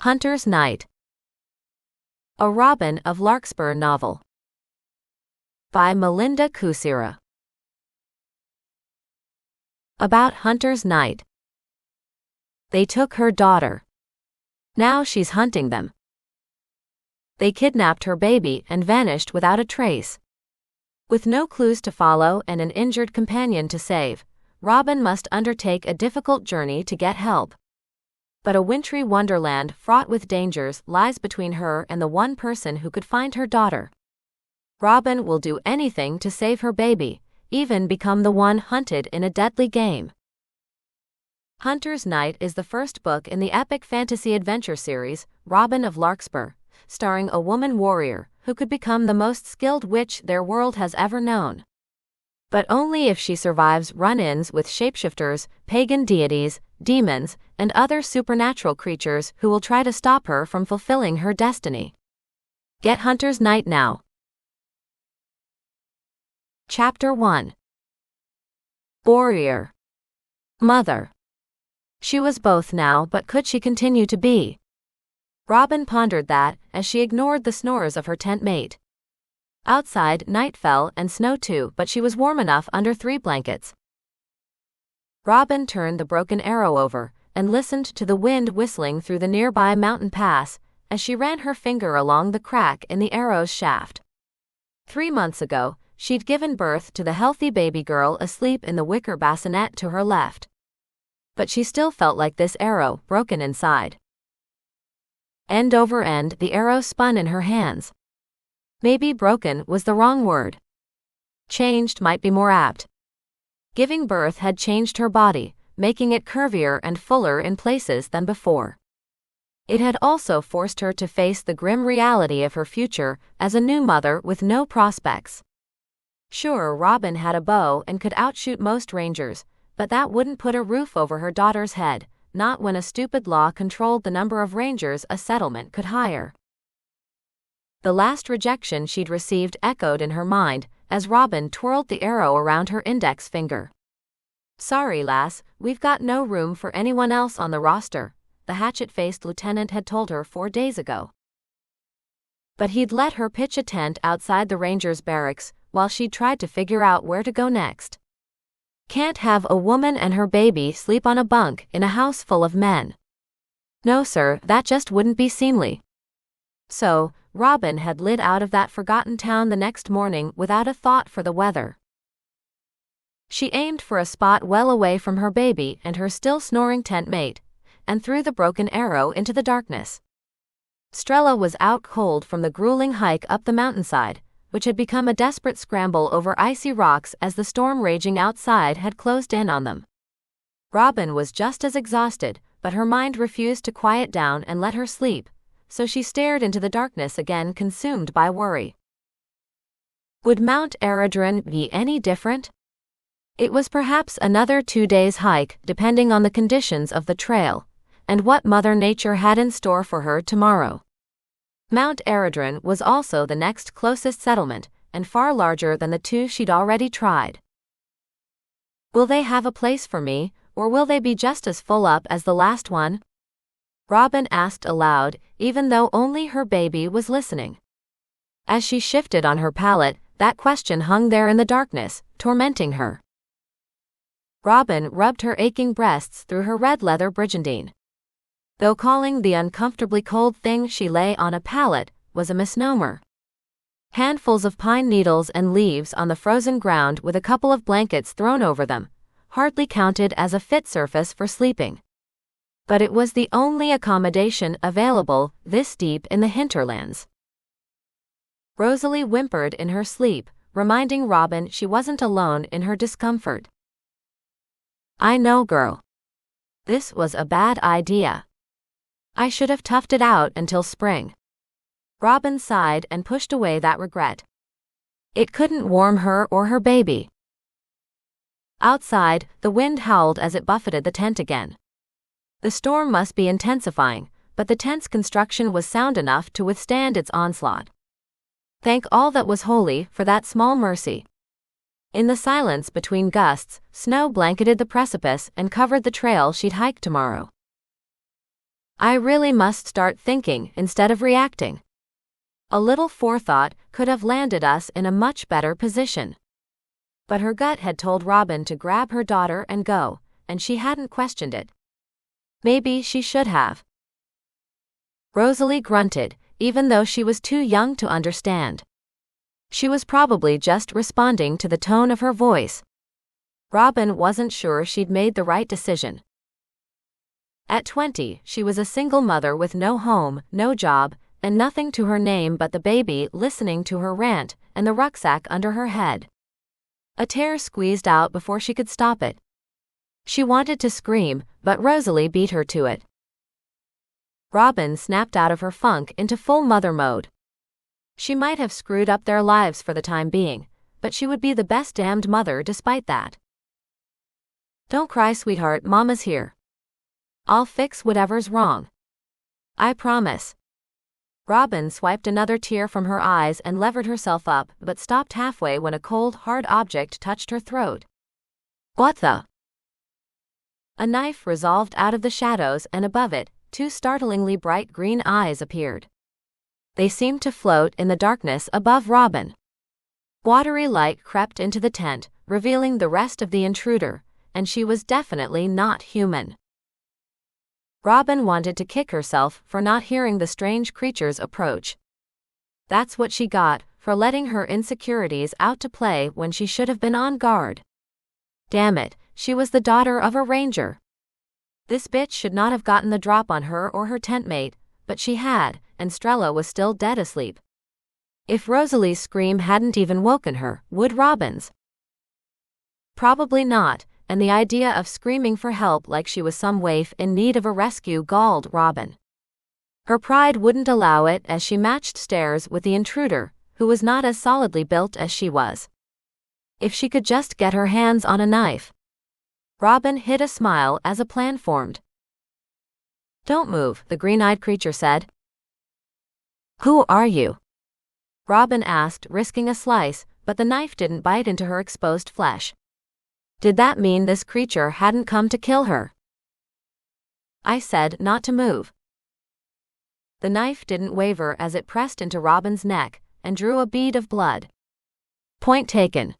Hunter's Night. A Robin of Larkspur novel. By Melinda Kusira. About Hunter's Night. They took her daughter. Now she's hunting them. They kidnapped her baby and vanished without a trace. With no clues to follow and an injured companion to save, Robin must undertake a difficult journey to get help. But a wintry wonderland fraught with dangers lies between her and the one person who could find her daughter. Robin will do anything to save her baby, even become the one hunted in a deadly game. Hunter's Night is the first book in the epic fantasy adventure series, Robin of Larkspur, starring a woman warrior who could become the most skilled witch their world has ever known. But only if she survives run-ins with shapeshifters, pagan deities, demons, and other supernatural creatures who will try to stop her from fulfilling her destiny. Get Hunter's Night now. Chapter 1. Warrior. Mother. She was both now, but could she continue to be? Robin pondered that as she ignored the snores of her tent mate. Outside, night fell and snow too, but she was warm enough under 3 blankets. Robin turned the broken arrow over and listened to the wind whistling through the nearby mountain pass as she ran her finger along the crack in the arrow's shaft. 3 months ago, she'd given birth to the healthy baby girl asleep in the wicker bassinet to her left. But she still felt like this arrow, broken inside. End over end, the arrow spun in her hands. Maybe broken was the wrong word. Changed might be more apt. Giving birth had changed her body, making it curvier and fuller in places than before. It had also forced her to face the grim reality of her future as a new mother with no prospects. Sure, Robin had a bow and could outshoot most rangers, but that wouldn't put a roof over her daughter's head, not when a stupid law controlled the number of rangers a settlement could hire. The last rejection she'd received echoed in her mind as Robin twirled the arrow around her index finger. Sorry, lass, we've got no room for anyone else on the roster, the hatchet-faced lieutenant had told her 4 days ago. But he'd let her pitch a tent outside the rangers' barracks while she'd tried to figure out where to go next. Can't have a woman and her baby sleep on a bunk in a house full of men. No sir, that just wouldn't be seemly. So, Robin had lit out of that forgotten town the next morning without a thought for the weather. She aimed for a spot well away from her baby and her still snoring tent mate, and threw the broken arrow into the darkness. Strella was out cold from the grueling hike up the mountainside, which had become a desperate scramble over icy rocks as the storm raging outside had closed in on them. Robin was just as exhausted, but her mind refused to quiet down and let her sleep, so she stared into the darkness again, consumed by worry. Would Mount Aradrin be any different? It was perhaps another 2 days' hike, depending on the conditions of the trail, and what Mother Nature had in store for her tomorrow. Mount Aradrin was also the next closest settlement, and far larger than the 2 she'd already tried. Will they have a place for me, or will they be just as full up as the last one? Robin asked aloud, even though only her baby was listening. As she shifted on her pallet, that question hung there in the darkness, tormenting her. Robin rubbed her aching breasts through her red leather brigandine. Though calling the uncomfortably cold thing she lay on a pallet was a misnomer. Handfuls of pine needles and leaves on the frozen ground with a couple of blankets thrown over them, hardly counted as a fit surface for sleeping. But it was the only accommodation available this deep in the hinterlands. Rosalie whimpered in her sleep, reminding Robin she wasn't alone in her discomfort. I know, girl. This was a bad idea. I should have toughed it out until spring. Robin sighed and pushed away that regret. It couldn't warm her or her baby. Outside, the wind howled as it buffeted the tent again. The storm must be intensifying, but the tent's construction was sound enough to withstand its onslaught. Thank all that was holy for that small mercy. In the silence between gusts, snow blanketed the precipice and covered the trail she'd hike tomorrow. I really must start thinking instead of reacting. A little forethought could have landed us in a much better position. But her gut had told Robin to grab her daughter and go, and she hadn't questioned it. Maybe she should have. Rosalie grunted, even though she was too young to understand. She was probably just responding to the tone of her voice. Robin wasn't sure she'd made the right decision. At 20, she was a single mother with no home, no job, and nothing to her name but the baby listening to her rant and the rucksack under her head. A tear squeezed out before she could stop it. She wanted to scream, but Rosalie beat her to it. Robin snapped out of her funk into full mother mode. She might have screwed up their lives for the time being, but she would be the best damned mother despite that. Don't cry, sweetheart, Mama's here. I'll fix whatever's wrong. I promise. Robin swiped another tear from her eyes and levered herself up, but stopped halfway when a cold, hard object touched her throat. What the? A knife resolved out of the shadows, and above it, two startlingly bright green eyes appeared. They seemed to float in the darkness above Robin. Watery light crept into the tent, revealing the rest of the intruder, and she was definitely not human. Robin wanted to kick herself for not hearing the strange creatures approach. That's what she got for letting her insecurities out to play when she should have been on guard. Damn it, she was the daughter of a ranger. This bitch should not have gotten the drop on her or her tent mate, but she had, and Strella was still dead asleep. If Rosalie's scream hadn't even woken her, would Robin's? Probably not, and the idea of screaming for help like she was some waif in need of a rescue galled Robin. Her pride wouldn't allow it as she matched stares with the intruder, who was not as solidly built as she was. If she could just get her hands on a knife. Robin hid a smile as a plan formed. Don't move, the green-eyed creature said. Who are you? Robin asked, risking a slice, but the knife didn't bite into her exposed flesh. Did that mean this creature hadn't come to kill her? I said not to move. The knife didn't waver as it pressed into Robin's neck and drew a bead of blood. Point taken.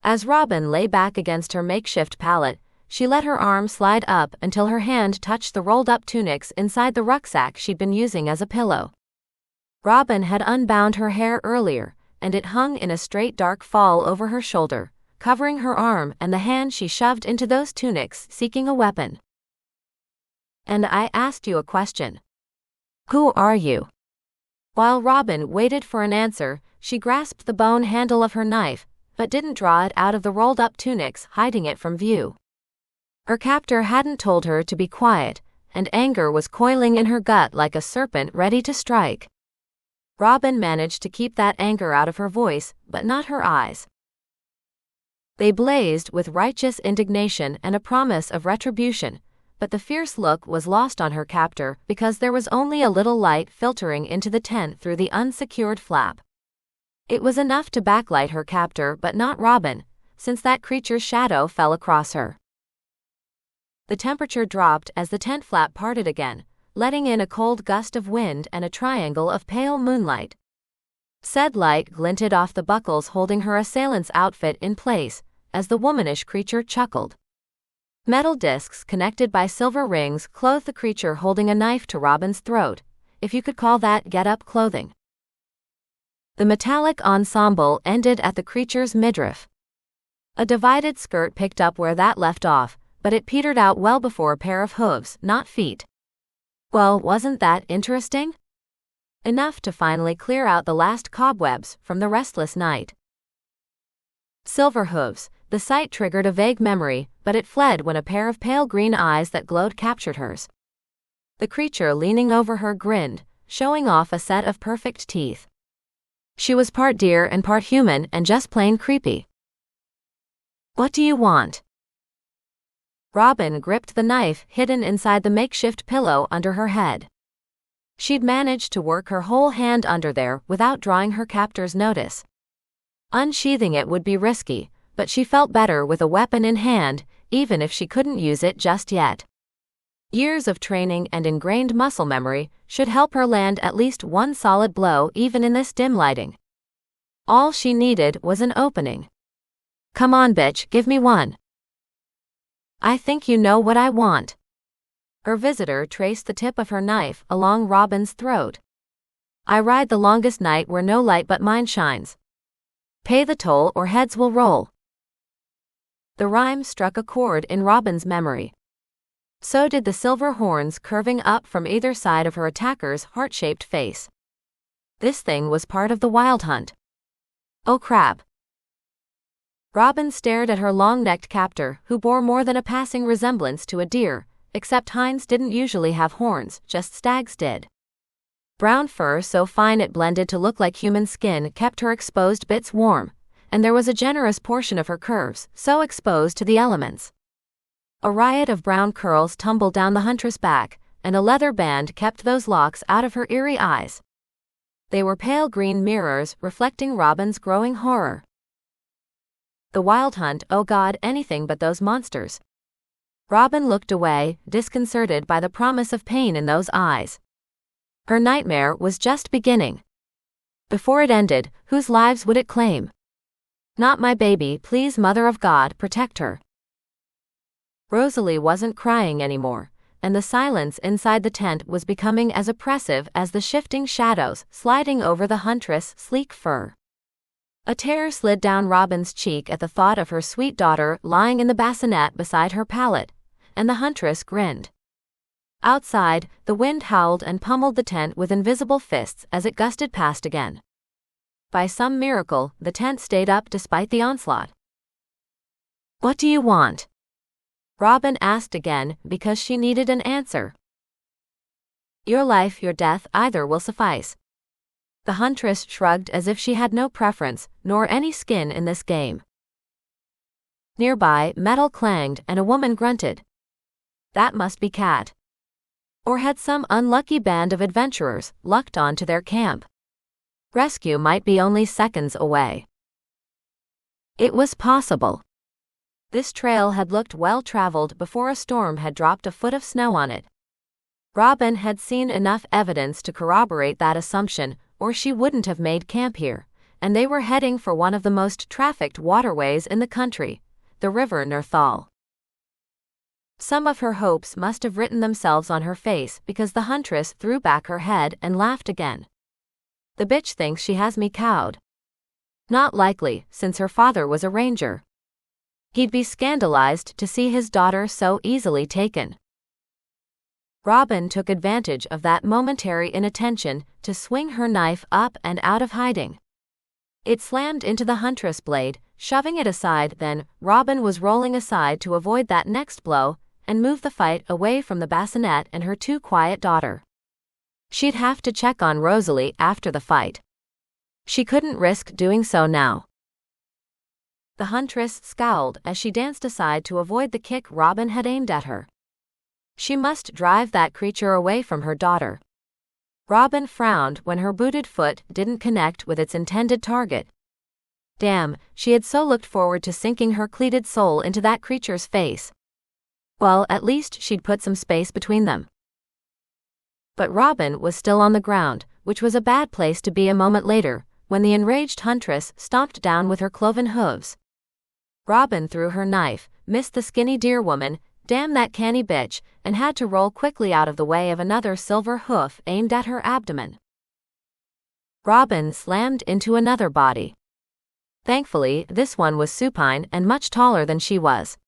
As Robin lay back against her makeshift pallet, she let her arm slide up until her hand touched the rolled-up tunics inside the rucksack she'd been using as a pillow. Robin had unbound her hair earlier, and it hung in a straight dark fall over her shoulder, covering her arm and the hand she shoved into those tunics seeking a weapon. And I asked you a question. Who are you? While Robin waited for an answer, she grasped the bone handle of her knife, but didn't draw it out of the rolled-up tunics, hiding it from view. Her captor hadn't told her to be quiet, and anger was coiling in her gut like a serpent ready to strike. Robin managed to keep that anger out of her voice, but not her eyes. They blazed with righteous indignation and a promise of retribution, but the fierce look was lost on her captor because there was only a little light filtering into the tent through the unsecured flap. It was enough to backlight her captor but not Robin, since that creature's shadow fell across her. The temperature dropped as the tent flap parted again, letting in a cold gust of wind and a triangle of pale moonlight. Said light glinted off the buckles holding her assailant's outfit in place, as the womanish creature chuckled. Metal discs connected by silver rings clothed the creature holding a knife to Robin's throat, if you could call that get-up clothing. The metallic ensemble ended at the creature's midriff. A divided skirt picked up where that left off, but it petered out well before a pair of hooves, not feet. Well, wasn't that interesting? Enough to finally clear out the last cobwebs from the restless night. Silver hooves. The sight triggered a vague memory, but it fled when a pair of pale green eyes that glowed captured hers. The creature leaning over her grinned, showing off a set of perfect teeth. She was part deer and part human and just plain creepy. What do you want? Robin gripped the knife hidden inside the makeshift pillow under her head. She'd managed to work her whole hand under there without drawing her captor's notice. Unsheathing it would be risky, but she felt better with a weapon in hand, even if she couldn't use it just yet. Years of training and ingrained muscle memory should help her land at least one solid blow even in this dim lighting. All she needed was an opening. "Come on, bitch, give me one." "I think you know what I want." Her visitor traced the tip of her knife along Robin's throat. "I ride the longest night where no light but mine shines. Pay the toll or heads will roll." The rhyme struck a chord in Robin's memory. So did the silver horns curving up from either side of her attacker's heart-shaped face. This thing was part of the wild hunt. Oh crap. Robin stared at her long-necked captor, who bore more than a passing resemblance to a deer, except hinds didn't usually have horns, just stags did. Brown fur so fine it blended to look like human skin kept her exposed bits warm, and there was a generous portion of her curves so exposed to the elements. A riot of brown curls tumbled down the Huntress' back, and a leather band kept those locks out of her eerie eyes. They were pale green mirrors reflecting Robin's growing horror. The wild hunt, oh God, anything but those monsters. Robin looked away, disconcerted by the promise of pain in those eyes. Her nightmare was just beginning. Before it ended, whose lives would it claim? Not my baby, please, Mother of God, protect her. Rosalie wasn't crying anymore, and the silence inside the tent was becoming as oppressive as the shifting shadows sliding over the Huntress' sleek fur. A tear slid down Robin's cheek at the thought of her sweet daughter lying in the bassinet beside her pallet, and the Huntress grinned. Outside, the wind howled and pummeled the tent with invisible fists as it gusted past again. By some miracle, the tent stayed up despite the onslaught. "What do you want?" Robin asked again, because she needed an answer. "Your life, your death, either will suffice." The Huntress shrugged as if she had no preference, nor any skin in this game. Nearby, metal clanged and a woman grunted. That must be Cat. Or had some unlucky band of adventurers lucked onto their camp? Rescue might be only seconds away. It was possible. This trail had looked well-traveled before a storm had dropped a foot of snow on it. Robin had seen enough evidence to corroborate that assumption, or she wouldn't have made camp here, and they were heading for one of the most trafficked waterways in the country, the River Nerthal. Some of her hopes must have written themselves on her face because the Huntress threw back her head and laughed again. "The bitch thinks she has me cowed." Not likely, since her father was a ranger. He'd be scandalized to see his daughter so easily taken. Robin took advantage of that momentary inattention to swing her knife up and out of hiding. It slammed into the Huntress blade, shoving it aside. Then, Robin was rolling aside to avoid that next blow and move the fight away from the bassinet and her too quiet daughter. She'd have to check on Rosalie after the fight. She couldn't risk doing so now. The Huntress scowled as she danced aside to avoid the kick Robin had aimed at her. She must drive that creature away from her daughter. Robin frowned when her booted foot didn't connect with its intended target. Damn, she had so looked forward to sinking her cleated soul into that creature's face. Well, at least she'd put some space between them. But Robin was still on the ground, which was a bad place to be a moment later, when the enraged Huntress stomped down with her cloven hooves. Robin threw her knife, missed the skinny deer woman, damn that canny bitch, and had to roll quickly out of the way of another silver hoof aimed at her abdomen. Robin slammed into another body. Thankfully, this one was supine and much taller than she was.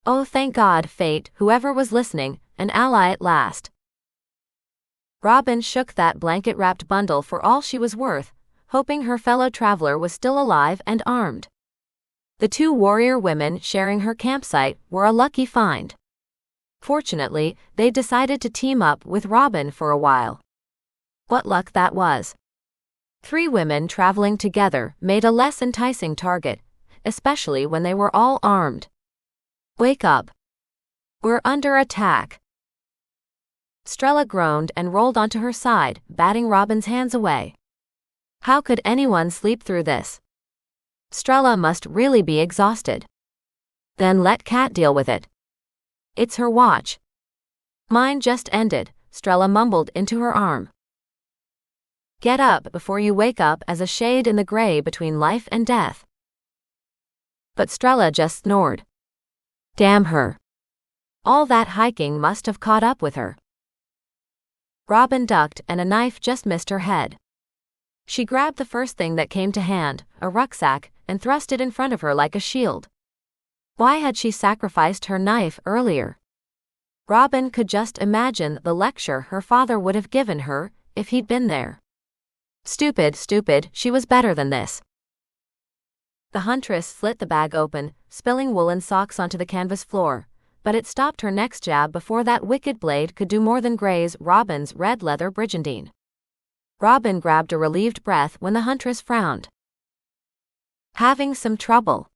Oh, thank God, fate, whoever was listening, an ally at last. Robin shook that blanket-wrapped bundle for all she was worth, hoping her fellow traveler was still alive and armed. The two warrior women sharing her campsite were a lucky find. Fortunately, they decided to team up with Robin for a while. What luck that was. 3 women traveling together made a less enticing target, especially when they were all armed. Wake up. We're under attack. Strella groaned and rolled onto her side, batting Robin's hands away. How could anyone sleep through this? Strella must really be exhausted. Then let Cat deal with it. It's her watch. Mine just ended, Strella mumbled into her arm. Get up before you wake up as a shade in the gray between life and death. But Strella just snored. Damn her. All that hiking must have caught up with her. Robin ducked and a knife just missed her head. She grabbed the first thing that came to hand, a rucksack, and thrust it in front of her like a shield. Why had she sacrificed her knife earlier? Robin could just imagine the lecture her father would have given her if he'd been there. Stupid, she was better than this. The Huntress slit the bag open, spilling woolen socks onto the canvas floor, but it stopped her next jab before that wicked blade could do more than graze Robin's red leather brigandine. Robin grabbed a relieved breath when the Huntress frowned. Having some trouble?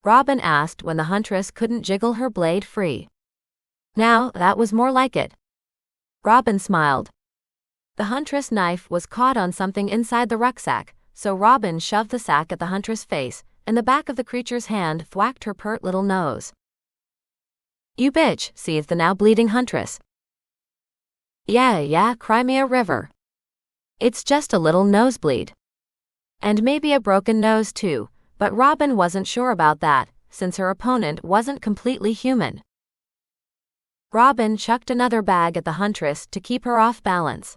Robin asked when the Huntress couldn't jiggle her blade free. Now, that was more like it. Robin smiled. The Huntress knife was caught on something inside the rucksack, so Robin shoved the sack at the Huntress' face, and the back of the creature's hand thwacked her pert little nose. You bitch, seethed the now bleeding Huntress. Yeah, cry me a river. It's just a little nosebleed. And maybe a broken nose too, but Robin wasn't sure about that, since her opponent wasn't completely human. Robin chucked another bag at the Huntress to keep her off balance.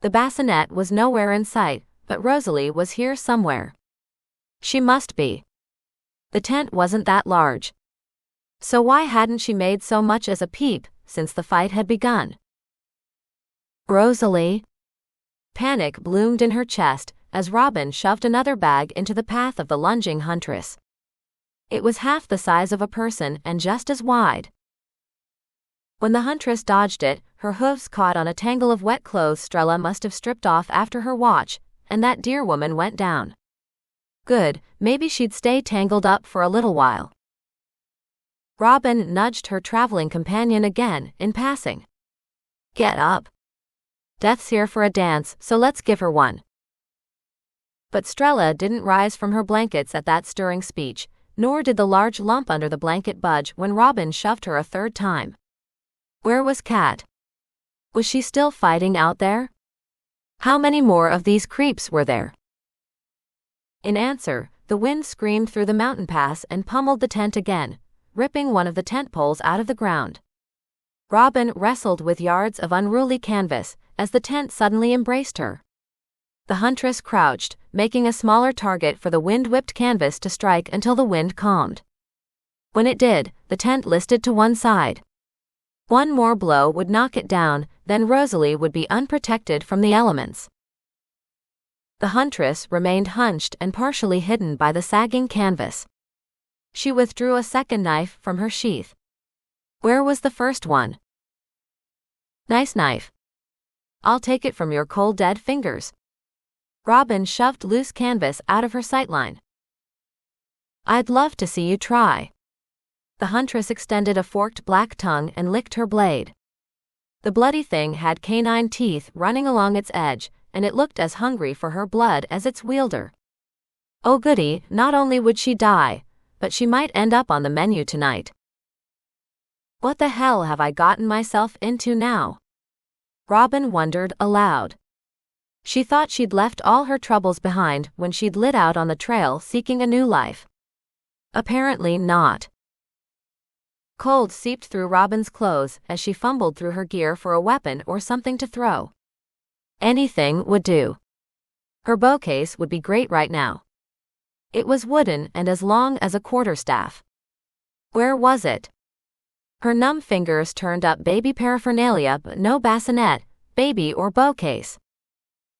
The bassinet was nowhere in sight, but Rosalie was here somewhere. She must be. The tent wasn't that large. So why hadn't she made so much as a peep since the fight had begun? Rosalie? Panic bloomed in her chest as Robin shoved another bag into the path of the lunging Huntress. It was half the size of a person and just as wide. When the Huntress dodged it, her hooves caught on a tangle of wet clothes Strella must have stripped off after her watch, and that dear woman went down. Good, maybe she'd stay tangled up for a little while. Robin nudged her traveling companion again, in passing. Get up. Death's here for a dance, so let's give her one. But Strella didn't rise from her blankets at that stirring speech, nor did the large lump under the blanket budge when Robin shoved her a third time. Where was Kat? Was she still fighting out there? How many more of these creeps were there? In answer, the wind screamed through the mountain pass and pummeled the tent again, ripping one of the tent poles out of the ground. Robin wrestled with yards of unruly canvas as the tent suddenly embraced her. The Huntress crouched, making a smaller target for the wind-whipped canvas to strike until the wind calmed. When it did, the tent listed to one side. One more blow would knock it down, then Rosalie would be unprotected from the elements. The Huntress remained hunched and partially hidden by the sagging canvas. She withdrew a second knife from her sheath. Where was the first one? Nice knife. I'll take it from your cold dead fingers. Robin shoved loose canvas out of her sightline. I'd love to see you try. The Huntress extended a forked black tongue and licked her blade. The bloody thing had canine teeth running along its edge, and it looked as hungry for her blood as its wielder. Oh goody, not only would she die, but she might end up on the menu tonight. What the hell have I gotten myself into now? Robin wondered aloud. She thought she'd left all her troubles behind when she'd lit out on the trail seeking a new life. Apparently not. Cold seeped through Robin's clothes as she fumbled through her gear for a weapon or something to throw. Anything would do. Her bow case would be great right now. It was wooden and as long as a quarterstaff. Where was it? Her numb fingers turned up baby paraphernalia but no bassinet, baby or bow case.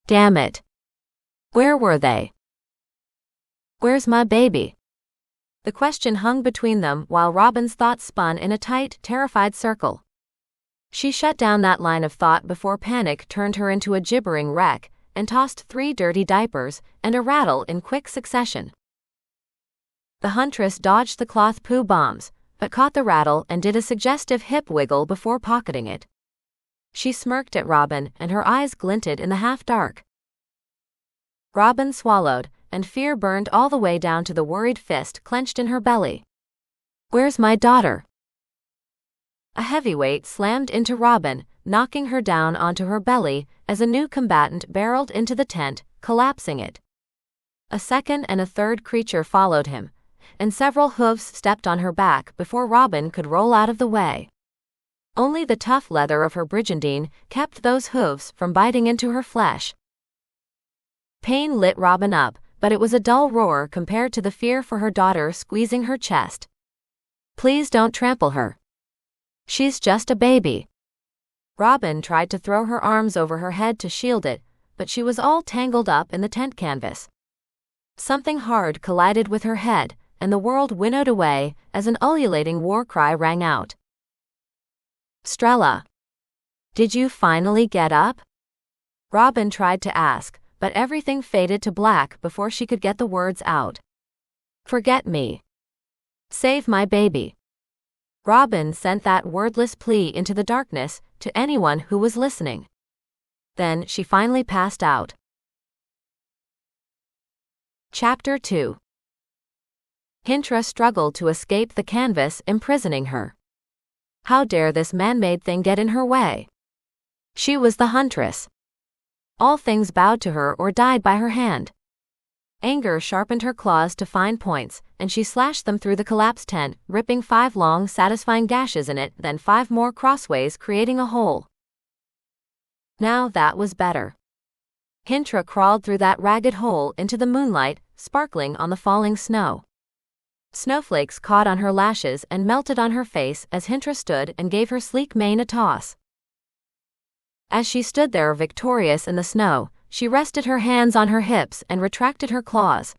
Damn it. Where were they? Where's my baby? The question hung between them while Robin's thoughts spun in a tight, terrified circle. She shut down that line of thought before panic turned her into a gibbering wreck and tossed 3 dirty diapers and a rattle in quick succession. The Huntress dodged the cloth poo bombs, but caught the rattle and did a suggestive hip wiggle before pocketing it. She smirked at Robin and her eyes glinted in the half-dark. Robin swallowed, and fear burned all the way down to the worried fist clenched in her belly. Where's my daughter? A heavyweight slammed into Robin, knocking her down onto her belly as a new combatant barreled into the tent, collapsing it. A second and a third creature followed him, and several hooves stepped on her back before Robin could roll out of the way. Only the tough leather of her brigandine kept those hooves from biting into her flesh. Pain lit Robin up, but it was a dull roar compared to the fear for her daughter squeezing her chest. "Please don't trample her. She's just a baby." Robin tried to throw her arms over her head to shield it, but she was all tangled up in the tent canvas. Something hard collided with her head, and the world winnowed away as an ululating war cry rang out. "Strella, did you finally get up?" Robin tried to ask, but everything faded to black before she could get the words out. "Forget me. Save my baby." Robin sent that wordless plea into the darkness to anyone who was listening. Then she finally passed out. Chapter 2. Huntress struggled to escape the canvas imprisoning her. How dare this man-made thing get in her way? She was the Huntress. All things bowed to her or died by her hand. Anger sharpened her claws to fine points, and she slashed them through the collapsed tent, ripping 5 long, satisfying gashes in it, then 5 more crossways, creating a hole. Now that was better. Huntress crawled through that ragged hole into the moonlight, sparkling on the falling snow. Snowflakes caught on her lashes and melted on her face as Huntress stood and gave her sleek mane a toss. As she stood there victorious in the snow, she rested her hands on her hips and retracted her claws.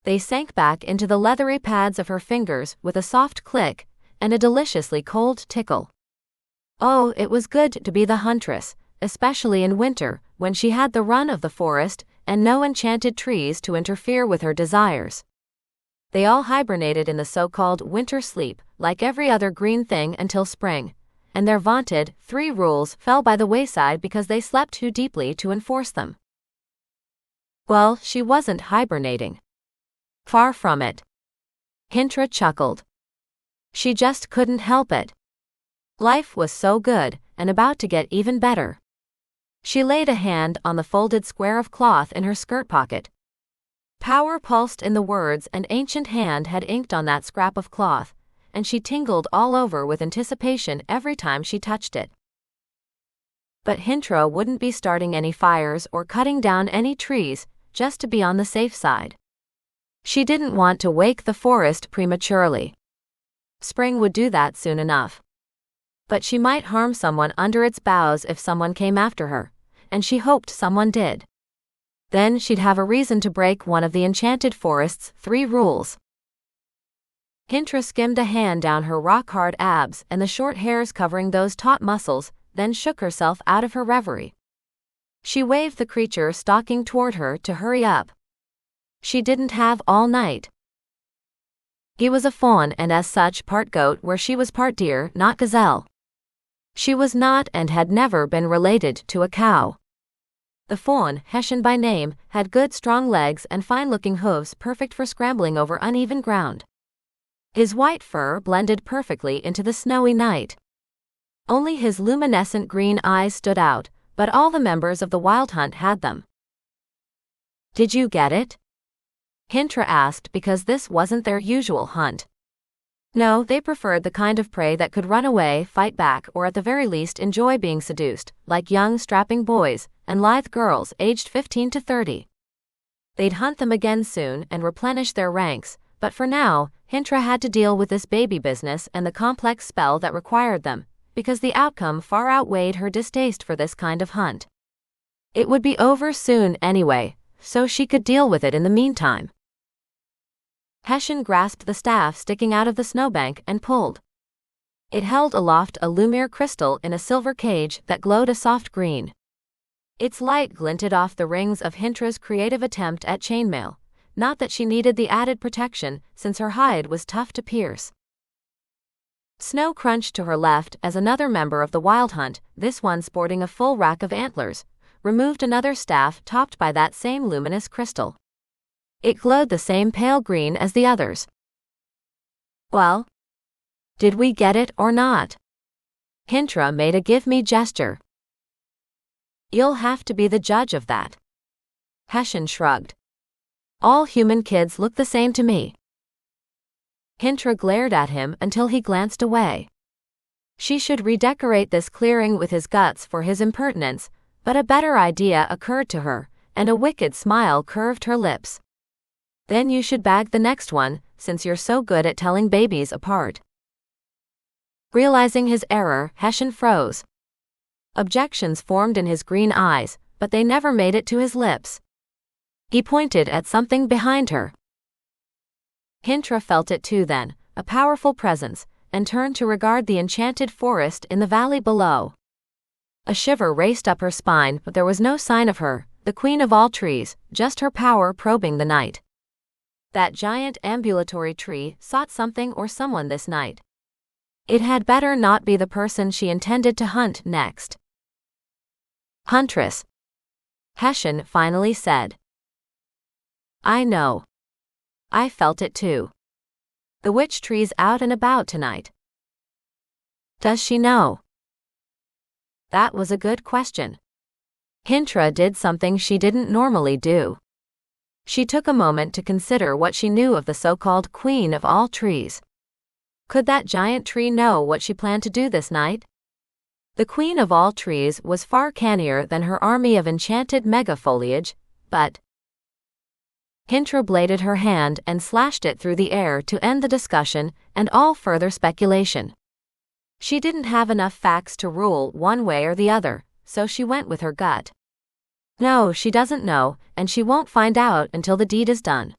They sank back into the leathery pads of her fingers with a soft click and a deliciously cold tickle. Oh, it was good to be the Huntress, especially in winter, when she had the run of the forest and no enchanted trees to interfere with her desires. They all hibernated in the so-called winter sleep, like every other green thing until spring, and their vaunted 3 rules fell by the wayside because they slept too deeply to enforce them. Well, she wasn't hibernating. Far from it. Huntress chuckled. She just couldn't help it. Life was so good, and about to get even better. She laid a hand on the folded square of cloth in her skirt pocket. Power pulsed in the words an ancient hand had inked on that scrap of cloth, and she tingled all over with anticipation every time she touched it. But Huntress wouldn't be starting any fires or cutting down any trees just to be on the safe side. She didn't want to wake the forest prematurely. Spring would do that soon enough. But she might harm someone under its boughs if someone came after her, and she hoped someone did. Then she'd have a reason to break one of the enchanted forest's 3 rules. Huntress skimmed a hand down her rock-hard abs and the short hairs covering those taut muscles, then shook herself out of her reverie. She waved the creature stalking toward her to hurry up. She didn't have all night. He was a fawn and as such part goat where she was part deer, not gazelle. She was not and had never been related to a cow. The fawn, Hessian by name, had good strong legs and fine-looking hooves perfect for scrambling over uneven ground. His white fur blended perfectly into the snowy night. Only his luminescent green eyes stood out, but all the members of the wild hunt had them. "Did you get it?" Huntress asked because this wasn't their usual hunt. No, they preferred the kind of prey that could run away, fight back, or at the very least enjoy being seduced, like young strapping boys and lithe girls aged 15 to 30. They'd hunt them again soon and replenish their ranks, but for now, Huntress had to deal with this baby business and the complex spell that required them, because the outcome far outweighed her distaste for this kind of hunt. It would be over soon anyway, so she could deal with it in the meantime. Hessian grasped the staff sticking out of the snowbank and pulled. It held aloft a lumiere crystal in a silver cage that glowed a soft green. Its light glinted off the rings of Huntress's creative attempt at chainmail, not that she needed the added protection since her hide was tough to pierce. Snow crunched to her left as another member of the wild hunt, this one sporting a full rack of antlers, removed another staff topped by that same luminous crystal. It glowed the same pale green as the others. Well, did we get it or not? Hintra made a give-me gesture. You'll have to be the judge of that. Hessian shrugged. All human kids look the same to me. Hintra glared at him until he glanced away. She should redecorate this clearing with his guts for his impertinence, but a better idea occurred to her, and a wicked smile curved her lips. Then you should bag the next one, since you're so good at telling babies apart. Realizing his error, Hessian froze. Objections formed in his green eyes, but they never made it to his lips. He pointed at something behind her. Hintra felt it too then, a powerful presence, and turned to regard the enchanted forest in the valley below. A shiver raced up her spine, but there was no sign of her, the queen of all trees, just her power probing the night. That giant ambulatory tree sought something or someone this night. It had better not be the person she intended to hunt next. Huntress. Hessian finally said. I know. I felt it too. The witch tree's out and about tonight. Does she know? That was a good question. Hintra did something she didn't normally do. She took a moment to consider what she knew of the so-called queen of all trees. Could that giant tree know what she planned to do this night? The queen of all trees was far cannier than her army of enchanted mega-foliage, but Hintra bladed her hand and slashed it through the air to end the discussion and all further speculation. She didn't have enough facts to rule one way or the other, so she went with her gut. No, she doesn't know, and she won't find out until the deed is done.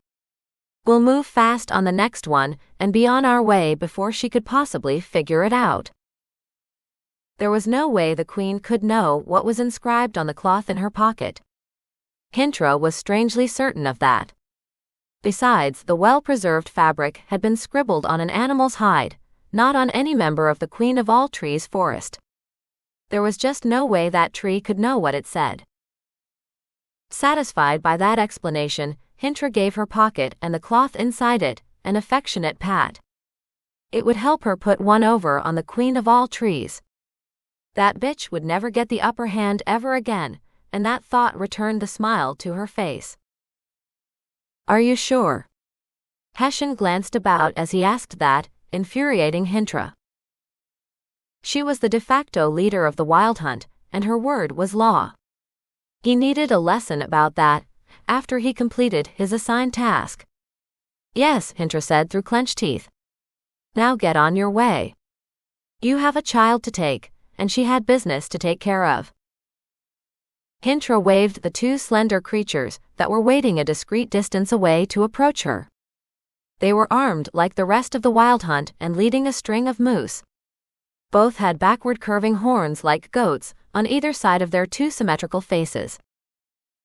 We'll move fast on the next one and be on our way before she could possibly figure it out. There was no way the queen could know what was inscribed on the cloth in her pocket. Hintra was strangely certain of that. Besides, the well-preserved fabric had been scribbled on an animal's hide, not on any member of the Queen of All Trees forest. There was just no way that tree could know what it said. Satisfied by that explanation, Hintra gave her pocket and the cloth inside it an affectionate pat. It would help her put one over on the Queen of All Trees. That bitch would never get the upper hand ever again, and that thought returned the smile to her face. Are you sure? Hessian glanced about as he asked that, infuriating Hintra. She was the de facto leader of the Wild Hunt, and her word was law. He needed a lesson about that after he completed his assigned task. Yes, Hintra said through clenched teeth. Now get on your way. You have a child to take, and she had business to take care of. Hintra waved the two slender creatures that were waiting a discreet distance away to approach her. They were armed like the rest of the Wild Hunt and leading a string of moose. Both had backward curving horns like goats on either side of their two symmetrical faces.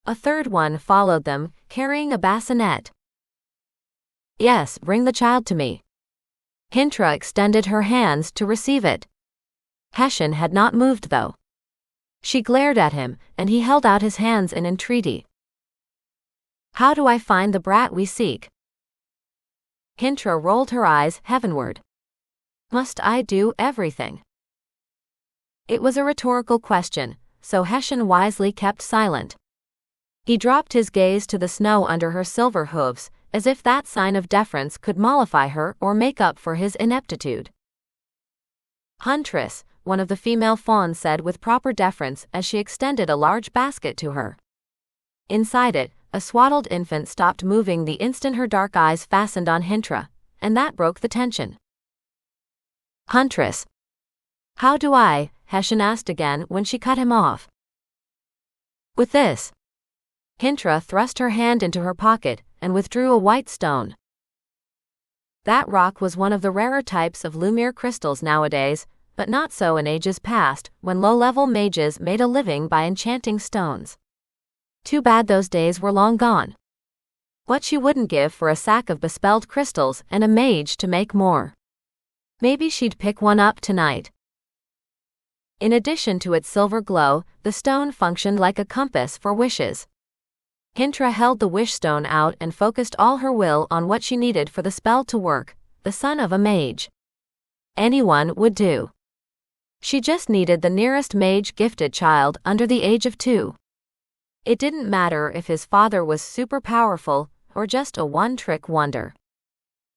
A third one followed them, carrying a bassinet. Yes, bring the child to me. Hintra extended her hands to receive it. Hessian had not moved though. She glared at him, and he held out his hands in entreaty. How do I find the brat we seek? Hintra rolled her eyes heavenward. Must I do everything? It was a rhetorical question, so Hessian wisely kept silent. He dropped his gaze to the snow under her silver hooves, as if that sign of deference could mollify her or make up for his ineptitude. Huntress, one of the female fawns said with proper deference as she extended a large basket to her. Inside it, a swaddled infant stopped moving the instant her dark eyes fastened on Hintra, and that broke the tension. Huntress. How do I? Hessian asked again when she cut him off. With this. Hintra thrust her hand into her pocket and withdrew a white stone. That rock was one of the rarer types of Lumiere crystals nowadays, but not so in ages past, when low-level mages made a living by enchanting stones. Too bad those days were long gone. What she wouldn't give for a sack of bespelled crystals and a mage to make more. Maybe she'd pick one up tonight. In addition to its silver glow, the stone functioned like a compass for wishes. Hintra held the wish stone out and focused all her will on what she needed for the spell to work, the son of a mage. Anyone would do. She just needed the nearest mage-gifted child under the age of 2. It didn't matter if his father was super powerful or just a one-trick wonder.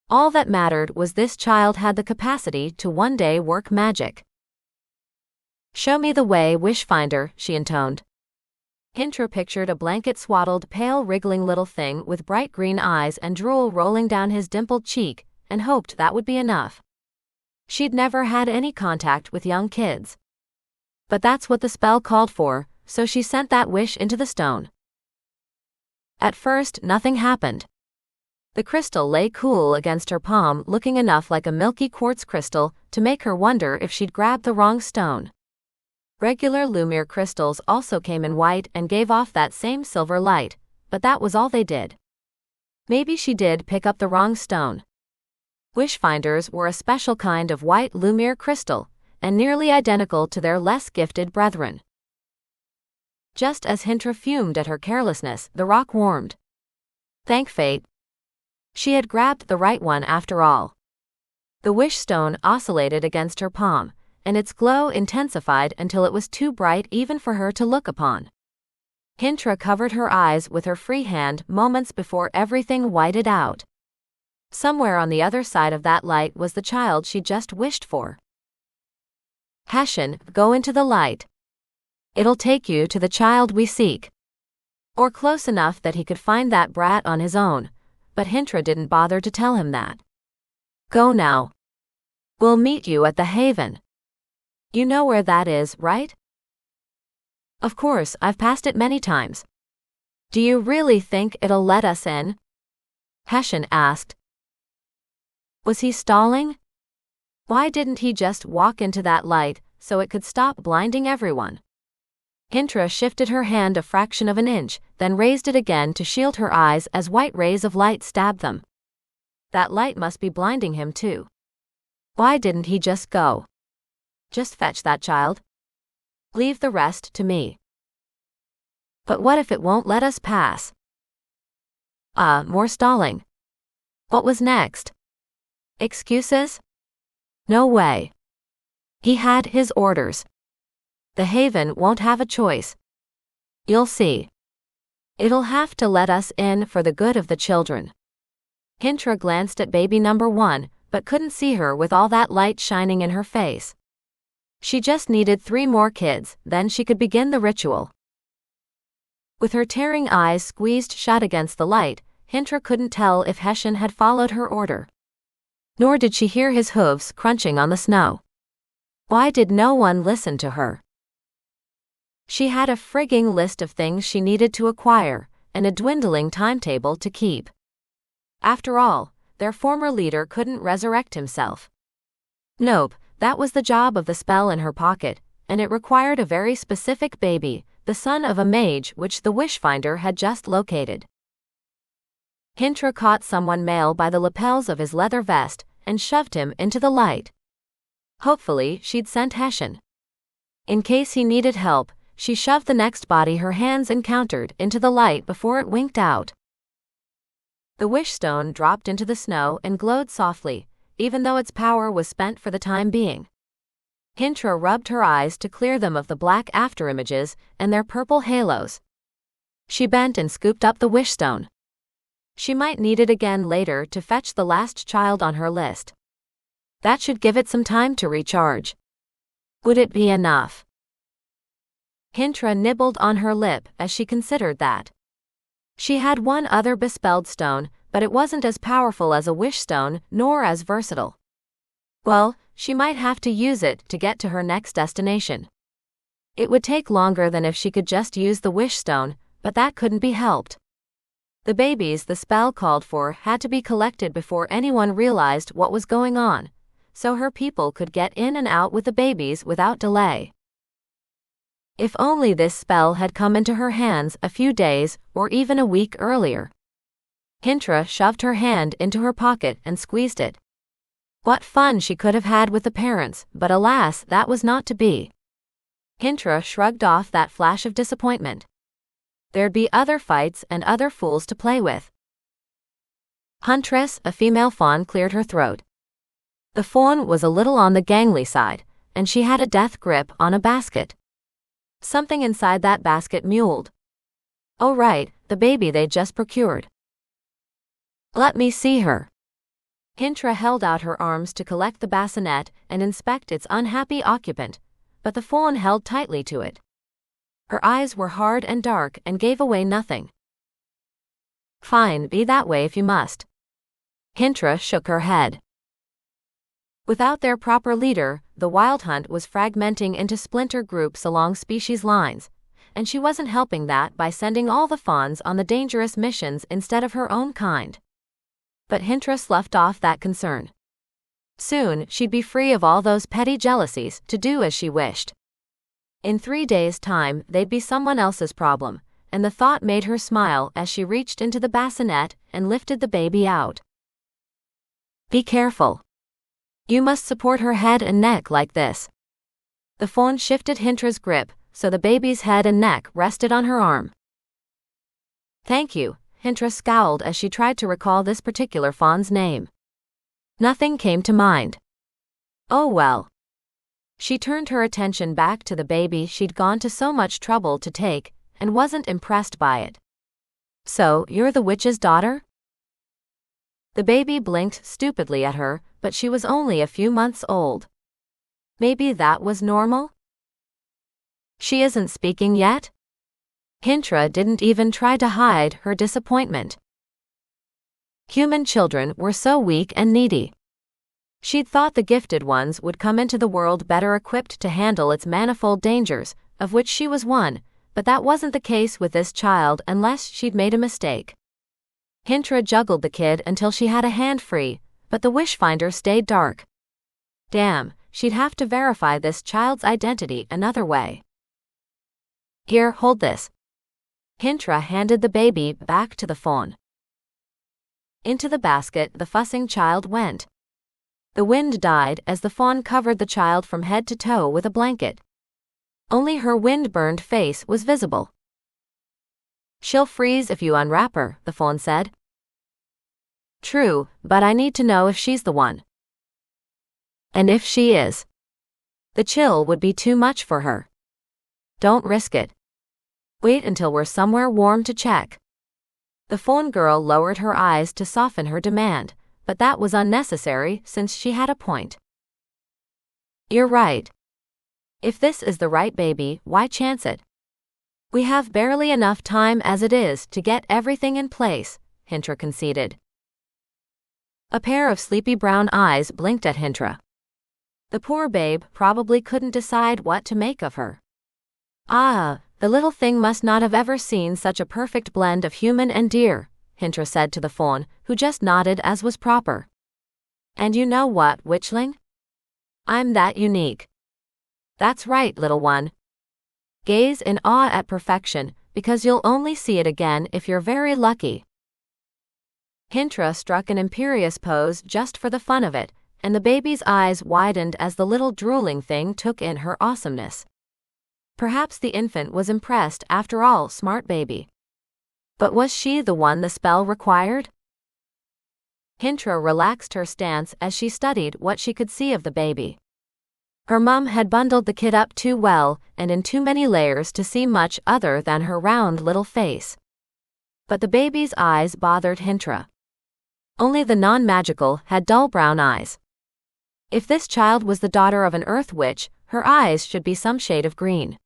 All that mattered was this child had the capacity to one day work magic. "Show me the way, Wishfinder," she intoned. Pinter pictured a blanket-swaddled, pale, wriggling little thing with bright green eyes and drool rolling down his dimpled cheek, and hoped that would be enough. She'd never had any contact with young kids. But that's what the spell called for, so she sent that wish into the stone. At first, nothing happened. The crystal lay cool against her palm, looking enough like a milky quartz crystal to make her wonder if she'd grabbed the wrong stone. Regular Lumiere crystals also came in white and gave off that same silver light, but that was all they did. Maybe she did pick up the wrong stone. Wishfinders were a special kind of white Lumiere crystal, and nearly identical to their less gifted brethren. Just as Huntress fumed at her carelessness, the rock warmed. Thank fate. She had grabbed the right one after all. The wish stone oscillated against her palm, and its glow intensified until it was too bright even for her to look upon. Huntress covered her eyes with her free hand moments before everything whited out. Somewhere on the other side of that light was the child she just wished for. "Hessian, go into the light. It'll take you to the child we seek." Or close enough that he could find that brat on his own, but Huntress didn't bother to tell him that. "Go now. We'll meet you at the Haven. You know where that is, right?" "Of course, I've passed it many times." "Do you really think it'll let us in?" Hessian asked. Was he stalling? Why didn't he just walk into that light so it could stop blinding everyone? Huntress shifted her hand a fraction of an inch, then raised it again to shield her eyes as white rays of light stabbed them. That light must be blinding him too. Why didn't he just go? Just fetch that child. Leave the rest to me. But what if it won't let us pass? More stalling. What was next? Excuses? No way. He had his orders. The Haven won't have a choice. You'll see. It'll have to let us in for the good of the children. Huntress glanced at baby number 1, but couldn't see her with all that light shining in her face. She just needed 3 more kids, then she could begin the ritual. With her tearing eyes squeezed shut against the light, Huntress couldn't tell if Hessian had followed her order. Nor did she hear his hooves crunching on the snow. Why did no one listen to her? She had a frigging list of things she needed to acquire, and a dwindling timetable to keep. After all, their former leader couldn't resurrect himself. Nope, that was the job of the spell in her pocket, and it required a very specific baby, the son of a mage which the Wishfinder had just located. Huntress caught someone male by the lapels of his leather vest and shoved him into the light. Hopefully, she'd sent Hessian. In case he needed help, she shoved the next body her hands encountered into the light before it winked out. The wish stone dropped into the snow and glowed softly, even though its power was spent for the time being. Huntress rubbed her eyes to clear them of the black afterimages and their purple halos. She bent and scooped up the wish stone. She might need it again later to fetch the last child on her list. That should give it some time to recharge. Would it be enough? Huntress nibbled on her lip as she considered that. She had one other bespelled stone, but it wasn't as powerful as a wish stone, nor as versatile. Well, she might have to use it to get to her next destination. It would take longer than if she could just use the wish stone, but that couldn't be helped. The babies the spell called for had to be collected before anyone realized what was going on, so her people could get in and out with the babies without delay. If only this spell had come into her hands a few days or even a week earlier. Huntress shoved her hand into her pocket and squeezed it. What fun she could have had with the parents, but alas, that was not to be. Huntress shrugged off that flash of disappointment. There'd be other fights and other fools to play with. Huntress, a female fawn, cleared her throat. The fawn was a little on the gangly side, and she had a death grip on a basket. Something inside that basket mewled. Oh right, the baby they'd just procured. Let me see her. Hintra held out her arms to collect the bassinet and inspect its unhappy occupant, but the fawn held tightly to it. Her eyes were hard and dark and gave away nothing. Fine, be that way if you must. Hintra shook her head. Without their proper leader, the wild hunt was fragmenting into splinter groups along species lines, and she wasn't helping that by sending all the fawns on the dangerous missions instead of her own kind. But Hintra sloughed off that concern. Soon, she'd be free of all those petty jealousies to do as she wished. In 3 days' time, they'd be someone else's problem, and the thought made her smile as she reached into the bassinet and lifted the baby out. Be careful. You must support her head and neck like this. The fawn shifted Hintra's grip, so the baby's head and neck rested on her arm. Thank you, Hintra scowled as she tried to recall this particular fawn's name. Nothing came to mind. Oh well. She turned her attention back to the baby she'd gone to so much trouble to take, and wasn't impressed by it. So, you're the witch's daughter? The baby blinked stupidly at her, but she was only a few months old. Maybe that was normal? She isn't speaking yet? Hintra didn't even try to hide her disappointment. Human children were so weak and needy. She'd thought the gifted ones would come into the world better equipped to handle its manifold dangers, of which she was one, but that wasn't the case with this child unless she'd made a mistake. Hintra juggled the kid until she had a hand free, but the wishfinder stayed dark. Damn, she'd have to verify this child's identity another way. Here, hold this. Hintra handed the baby back to the fawn. Into the basket the fussing child went. The wind died as the fawn covered the child from head to toe with a blanket. Only her wind-burned face was visible. She'll freeze if you unwrap her, the fawn said. True, but I need to know if she's the one. And if she is. The chill would be too much for her. Don't risk it. Wait until we're somewhere warm to check. The fawn girl lowered her eyes to soften her demand, but that was unnecessary since she had a point. You're right. If this is the right baby, why chance it? We have barely enough time as it is to get everything in place, Hintra conceded. A pair of sleepy brown eyes blinked at Hintra. The poor babe probably couldn't decide what to make of her. Ah, the little thing must not have ever seen such a perfect blend of human and deer, Hintra said to the fawn, who just nodded as was proper. And you know what, witchling? I'm that unique. That's right, little one. Gaze in awe at perfection, because you'll only see it again if you're very lucky. Hintra struck an imperious pose just for the fun of it, and the baby's eyes widened as the little drooling thing took in her awesomeness. Perhaps the infant was impressed after all, smart baby. But was she the one the spell required? Hintra relaxed her stance as she studied what she could see of the baby. Her mum had bundled the kid up too well and in too many layers to see much other than her round little face. But the baby's eyes bothered Hintra. Only the non-magical had dull brown eyes. If this child was the daughter of an earth witch, her eyes should be some shade of green.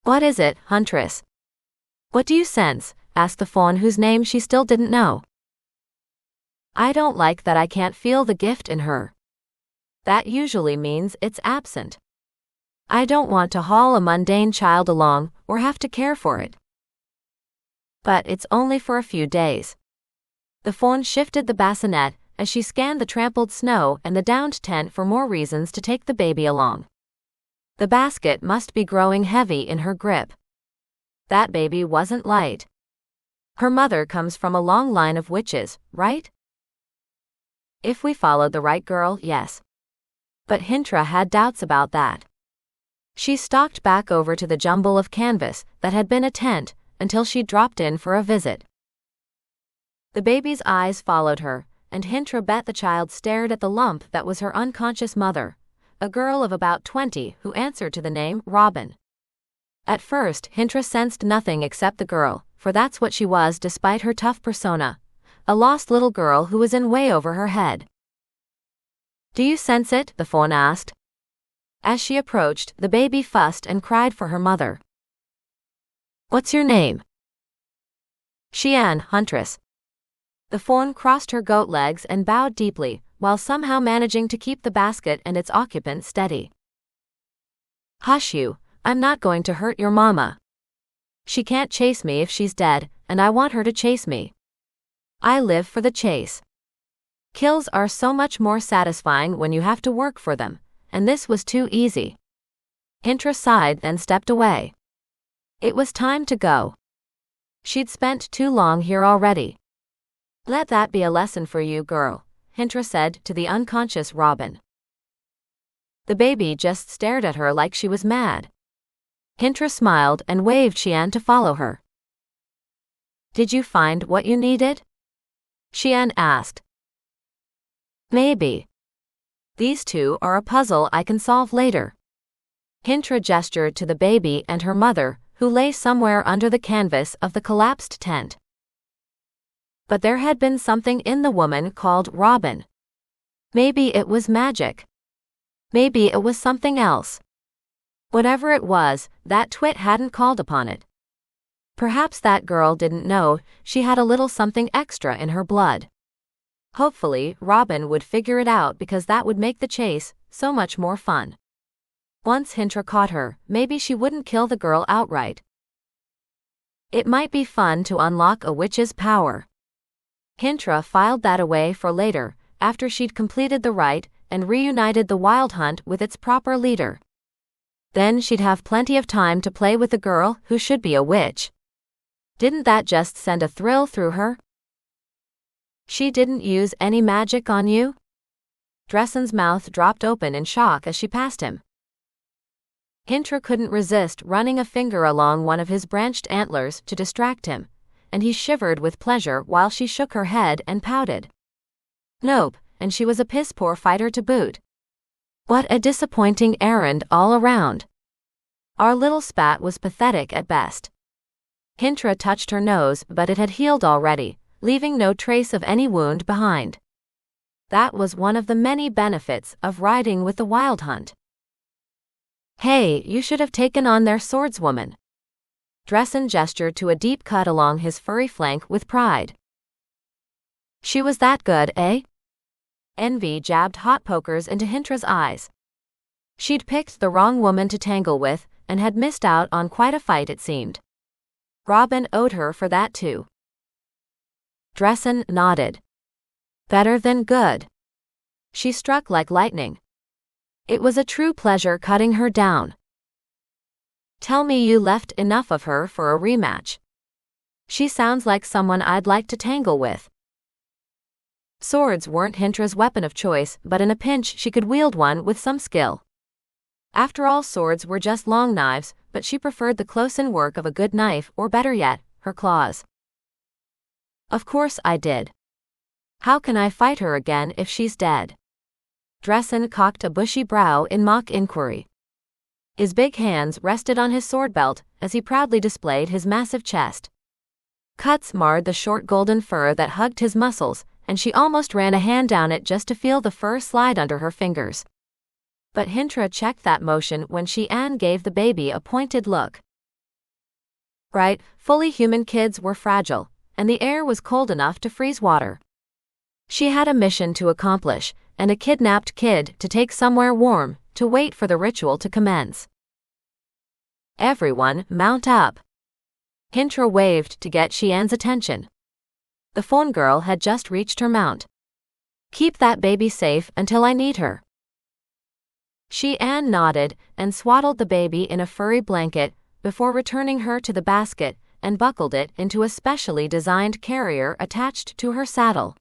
What is it, Huntress? What do you sense? Asked the fawn whose name she still didn't know. I don't like that I can't feel the gift in her. That usually means it's absent. I don't want to haul a mundane child along or have to care for it. But it's only for a few days. The fawn shifted the bassinet as she scanned the trampled snow and the downed tent for more reasons to take the baby along. The basket must be growing heavy in her grip. That baby wasn't light. Her mother comes from a long line of witches, right? If we followed the right girl, yes. But Hintra had doubts about that. She stalked back over to the jumble of canvas that had been a tent until she dropped in for a visit. The baby's eyes followed her, and Hintra bet the child stared at the lump that was her unconscious mother, a girl of about 20 who answered to the name Robin. At first, Huntress sensed nothing except the girl, for that's what she was despite her tough persona. A lost little girl who was in way over her head. "Do you sense it?" the Fawn asked. As she approached, the baby fussed and cried for her mother. "What's your name?" Huntress." The Fawn crossed her goat legs and bowed deeply, while somehow managing to keep the basket and its occupant steady. "Hush you, I'm not going to hurt your mama. She can't chase me if she's dead, and I want her to chase me. I live for the chase. Kills are so much more satisfying when you have to work for them, and this was too easy." Huntress sighed and stepped away. It was time to go. She'd spent too long here already. "Let that be a lesson for you, girl," Huntress said to the unconscious Robin. The baby just stared at her like she was mad. Huntress smiled and waved Xian to follow her. "Did you find what you needed?" Xian asked. "Maybe. These two are a puzzle I can solve later." Huntress gestured to the baby and her mother, who lay somewhere under the canvas of the collapsed tent. But there had been something in the woman called Robin. Maybe it was magic. Maybe it was something else. Whatever it was, that twit hadn't called upon it. Perhaps that girl didn't know she had a little something extra in her blood. Hopefully, Robin would figure it out because that would make the chase so much more fun. Once Huntress caught her, maybe she wouldn't kill the girl outright. It might be fun to unlock a witch's power. Huntress filed that away for later, after she'd completed the rite and reunited the wild hunt with its proper leader. Then she'd have plenty of time to play with the girl who should be a witch. Didn't that just send a thrill through her? "She didn't use any magic on you?" Dressen's mouth dropped open in shock as she passed him. Pinter couldn't resist running a finger along one of his branched antlers to distract him, and he shivered with pleasure while she shook her head and pouted. "Nope, and she was a piss-poor fighter to boot. What a disappointing errand all around. Our little spat was pathetic at best." Pinter touched her nose, but it had healed already, leaving no trace of any wound behind. That was one of the many benefits of riding with the wild hunt. "Hey, you should have taken on their swordswoman." Dressen gestured to a deep cut along his furry flank with pride. "She was that good, eh?" Envy jabbed hot pokers into Huntress's eyes. She'd picked the wrong woman to tangle with, and had missed out on quite a fight it seemed. Robin owed her for that too. Dressen nodded. "Better than good." She struck like lightning. It was a true pleasure cutting her down. "Tell me you left enough of her for a rematch. She sounds like someone I'd like to tangle with." Swords weren't Huntress's weapon of choice, but in a pinch she could wield one with some skill. After all, swords were just long knives, but she preferred the close-in work of a good knife, or better yet, her claws. "Of course I did. How can I fight her again if she's dead?" Dressen cocked a bushy brow in mock inquiry. His big hands rested on his sword belt as he proudly displayed his massive chest. Cuts marred the short golden fur that hugged his muscles, and she almost ran a hand down it just to feel the fur slide under her fingers. But Huntress checked that motion when Xian gave the baby a pointed look. Right, fully human kids were fragile, and the air was cold enough to freeze water. She had a mission to accomplish, and a kidnapped kid to take somewhere warm, to wait for the ritual to commence. "Everyone, mount up." Huntress waved to get Xian's attention. The Fawn girl had just reached her mount. "Keep that baby safe until I need her." Xian nodded and swaddled the baby in a furry blanket before returning her to the basket and buckled it into a specially designed carrier attached to her saddle.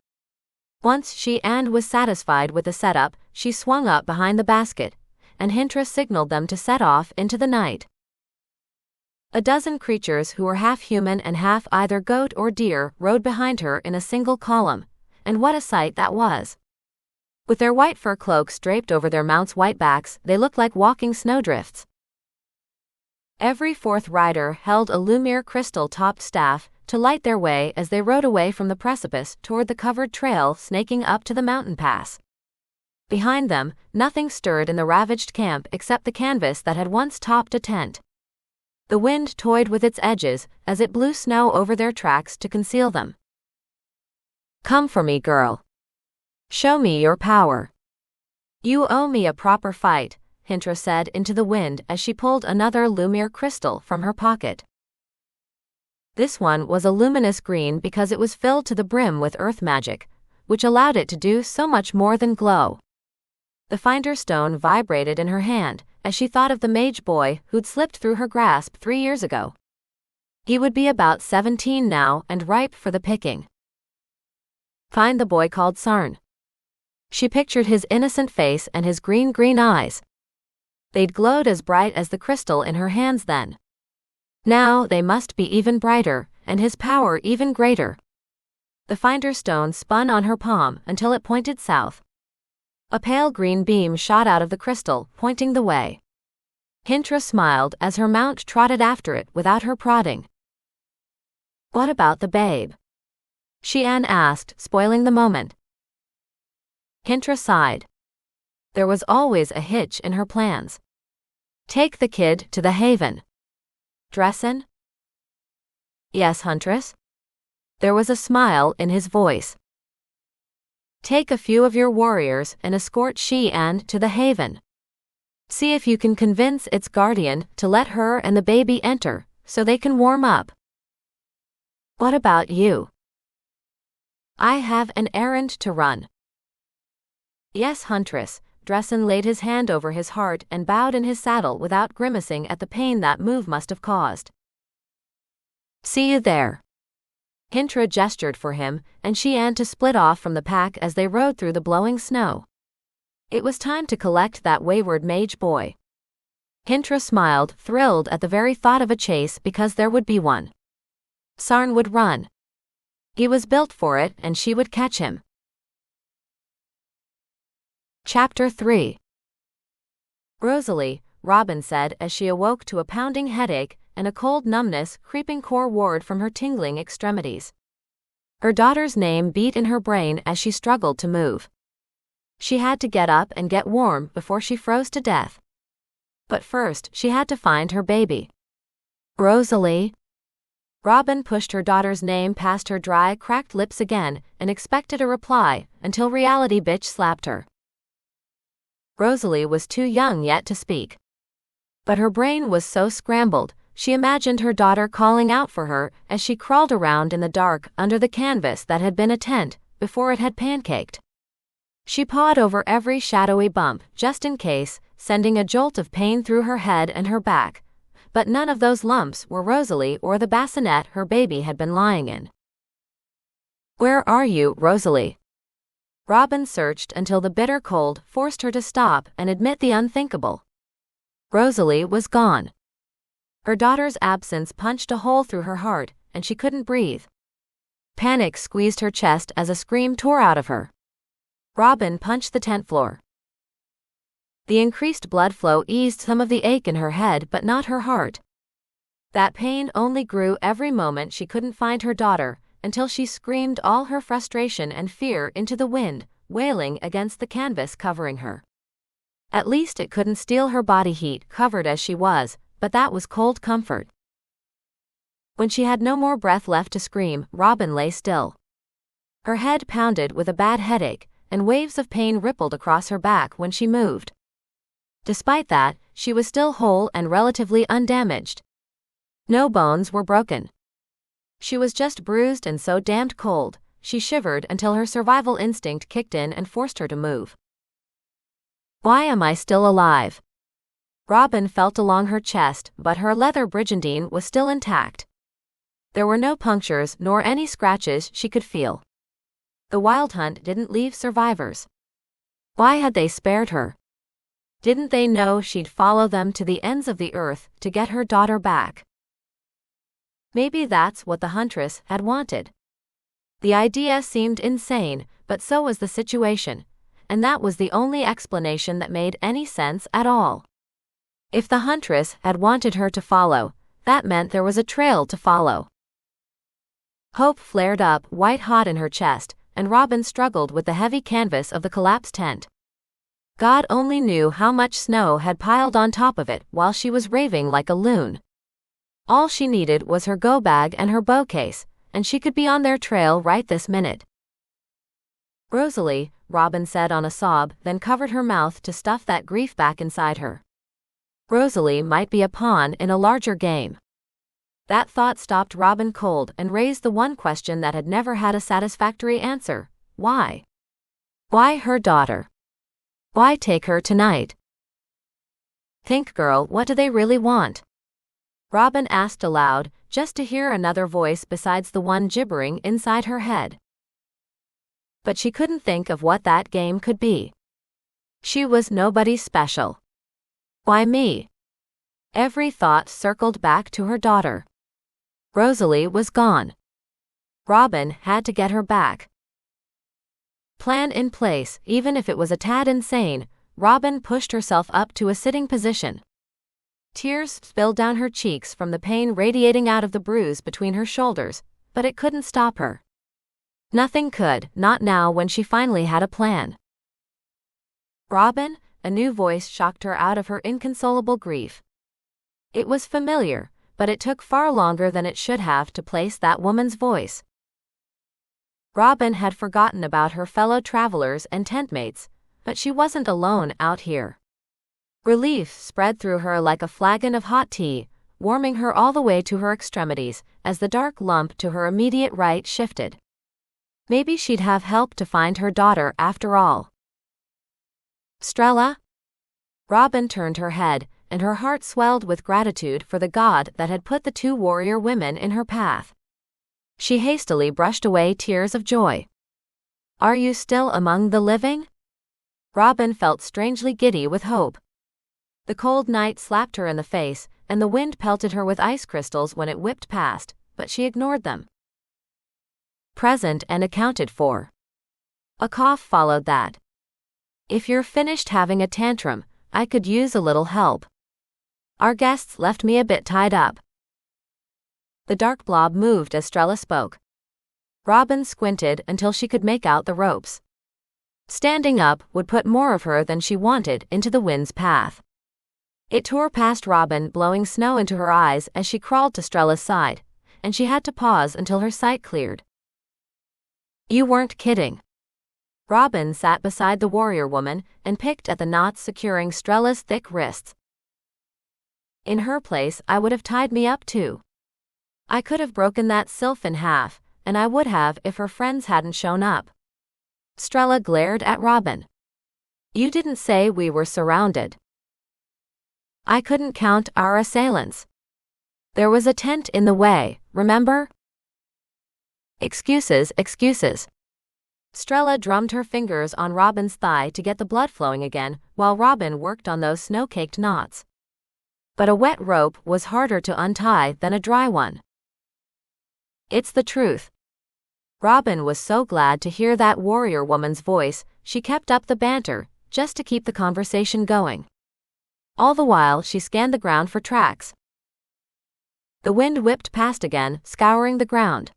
Once Xian was satisfied with the setup, she swung up behind the basket, and Huntress signaled them to set off into the night. A dozen creatures who were half human and half either goat or deer rode behind her in a single column, and what a sight that was. With their white fur cloaks draped over their mounts' white backs, they looked like walking snowdrifts. Every fourth rider held a lumiere crystal-topped staff to light their way as they rode away from the precipice toward the covered trail snaking up to the mountain pass. Behind them, nothing stirred in the ravaged camp except the canvas that had once topped a tent. The wind toyed with its edges as it blew snow over their tracks to conceal them. "Come for me, girl. Show me your power. You owe me a proper fight," Huntress said into the wind as she pulled another lumiere crystal from her pocket. This one was a luminous green because it was filled to the brim with earth magic, which allowed it to do so much more than glow. The finder stone vibrated in her hand as she thought of the mage boy who'd slipped through her grasp 3 years ago. He would be about 17 now and ripe for the picking. Find the boy called Sarn. She pictured his innocent face and his green eyes. They'd glowed as bright as the crystal in her hands then. Now they must be even brighter, and his power even greater. The finder stone spun on her palm until it pointed south. A pale green beam shot out of the crystal, pointing the way. Huntress smiled as her mount trotted after it without her prodding. "What about the babe?" Shean asked, spoiling the moment. Huntress sighed. There was always a hitch in her plans. "Take the kid to the haven." "Dressin'?" "Yes, Huntress." There was a smile in his voice. "Take a few of your warriors and escort Shean to the haven. See if you can convince its guardian to let her and the baby enter, so they can warm up." "What about you?" "I have an errand to run." "Yes, Huntress." Dressin laid his hand over his heart and bowed in his saddle without grimacing at the pain that move must have caused. "See you there." Pinter gestured for him, and Shean to split off from the pack as they rode through the blowing snow. It was time to collect that wayward mage boy. Pinter smiled, thrilled at the very thought of a chase because there would be one. Sarn would run. He was built for it, and she would catch him. Chapter 3. "Rosalie," Robin said as she awoke to a pounding headache and a cold numbness creeping coreward from her tingling extremities. Her daughter's name beat in her brain as she struggled to move. She had to get up and get warm before she froze to death. But first, she had to find her baby. "Rosalie?" Robin pushed her daughter's name past her dry, cracked lips again and expected a reply until reality bitch slapped her. Rosalie was too young yet to speak. But her brain was so scrambled, she imagined her daughter calling out for her as she crawled around in the dark under the canvas that had been a tent before it had pancaked. She pawed over every shadowy bump just in case, sending a jolt of pain through her head and her back, but none of those lumps were Rosalie or the bassinet her baby had been lying in. "Where are you, Rosalie?" Robin searched until the bitter cold forced her to stop and admit the unthinkable. Rosalie was gone. Her daughter's absence punched a hole through her heart, and she couldn't breathe. Panic squeezed her chest as a scream tore out of her. Robin punched the tent floor. The increased blood flow eased some of the ache in her head but not her heart. That pain only grew every moment she couldn't find her daughter, until she screamed all her frustration and fear into the wind, wailing against the canvas covering her. At least it couldn't steal her body heat, covered as she was, but that was cold comfort. When she had no more breath left to scream, Robin lay still. Her head pounded with a bad headache, and waves of pain rippled across her back when she moved. Despite that, she was still whole and relatively undamaged. No bones were broken. She was just bruised and so damned cold, she shivered until her survival instinct kicked in and forced her to move. "Why am I still alive?" Robin felt along her chest, but her leather brigandine was still intact. There were no punctures nor any scratches she could feel. The wild hunt didn't leave survivors. Why had they spared her? Didn't they know she'd follow them to the ends of the earth to get her daughter back? Maybe that's what the Huntress had wanted. The idea seemed insane, but so was the situation. and that was the only explanation that made any sense at all. If the Huntress had wanted her to follow, that meant there was a trail to follow. Hope flared up white-hot in her chest, and Robin struggled with the heavy canvas of the collapsed tent. God only knew how much snow had piled on top of it while she was raving like a loon. All she needed was her go-bag and her bow case, and she could be on their trail right this minute. "Rosalie," Robin said on a sob, then covered her mouth to stuff that grief back inside her. Rosalie might be a pawn in a larger game. That thought stopped Robin cold and raised the one question that had never had a satisfactory answer. Why? Why her daughter? Why take her tonight? "Think, girl, what do they really want?" Robin asked aloud, just to hear another voice besides the one gibbering inside her head. But she couldn't think of what that game could be. She was nobody special. Why me? Every thought circled back to her daughter. Rosalie was gone. Robin had to get her back. Plan in place, even if it was a tad insane, Robin pushed herself up to a sitting position. Tears spilled down her cheeks from the pain radiating out of the bruise between her shoulders, but it couldn't stop her. Nothing could, not now when she finally had a plan. "Robin?" A new voice shocked her out of her inconsolable grief. It was familiar, but it took far longer than it should have to place that woman's voice. Robin had forgotten about her fellow travelers and tentmates, but she wasn't alone out here. Relief spread through her like a flagon of hot tea, warming her all the way to her extremities as the dark lump to her immediate right shifted. Maybe she'd have help to find her daughter after all. "Strella?" Robin turned her head, and her heart swelled with gratitude for the god that had put the two warrior women in her path. She hastily brushed away tears of joy. "Are you still among the living?" Robin felt strangely giddy with hope. The cold night slapped her in the face, and the wind pelted her with ice crystals when it whipped past, but she ignored them. "Present and accounted for." A cough followed that. "If you're finished having a tantrum, I could use a little help. Our guests left me a bit tied up." The dark blob moved as Strella spoke. Robin squinted until she could make out the ropes. Standing up would put more of her than she wanted into the wind's path. It tore past Robin, blowing snow into her eyes as she crawled to Strella's side, and she had to pause until her sight cleared. "You weren't kidding." Robin sat beside the warrior woman and picked at the knots securing Strella's thick wrists. "In her place, I would have tied me up too. I could have broken that sylph in half, and I would have if her friends hadn't shown up." Strella glared at Robin. "You didn't say we were surrounded." "I couldn't count our assailants. There was a tent in the way, remember?" "Excuses, excuses." Strella drummed her fingers on Robin's thigh to get the blood flowing again, while Robin worked on those snow-caked knots. But a wet rope was harder to untie than a dry one. "It's the truth." Robin was so glad to hear that warrior woman's voice, she kept up the banter, just to keep the conversation going. All the while she scanned the ground for tracks. The wind whipped past again, scouring the ground.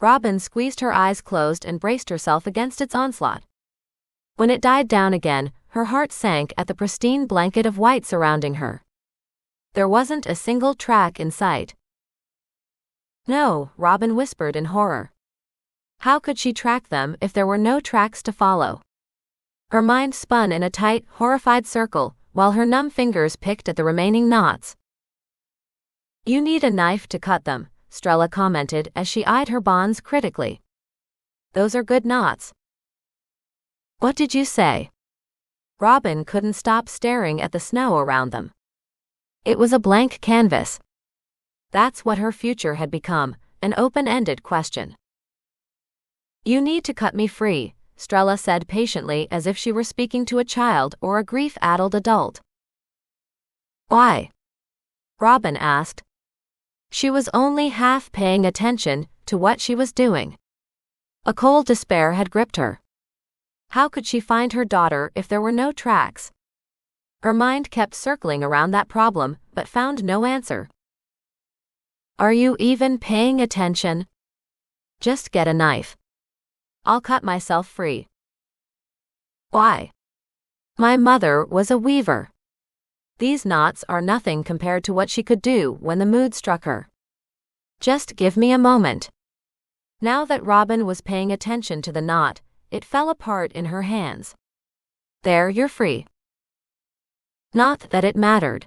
Robin squeezed her eyes closed and braced herself against its onslaught. When it died down again, her heart sank at the pristine blanket of white surrounding her. There wasn't a single track in sight. "No," Robin whispered in horror. How could she track them if there were no tracks to follow? Her mind spun in a tight, horrified circle, while her numb fingers picked at the remaining knots. "You need a knife to cut them," Strella commented as she eyed her bonds critically. "Those are good knots." "What did you say?" Robin couldn't stop staring at the snow around them. It was a blank canvas. That's what her future had become, an open-ended question. "You need to cut me free," Strella said patiently as if she were speaking to a child or a grief-addled adult. "Why?" Robin asked. She was only half paying attention to what she was doing. A cold despair had gripped her. How could she find her daughter if there were no tracks? Her mind kept circling around that problem, but found no answer. Are you even paying attention? Just get a knife. I'll cut myself free. Why? My mother was a weaver. These knots are nothing compared to what she could do when the mood struck her. Just give me a moment. Now that Robin was paying attention to the knot, it fell apart in her hands. There, you're free. Not that it mattered.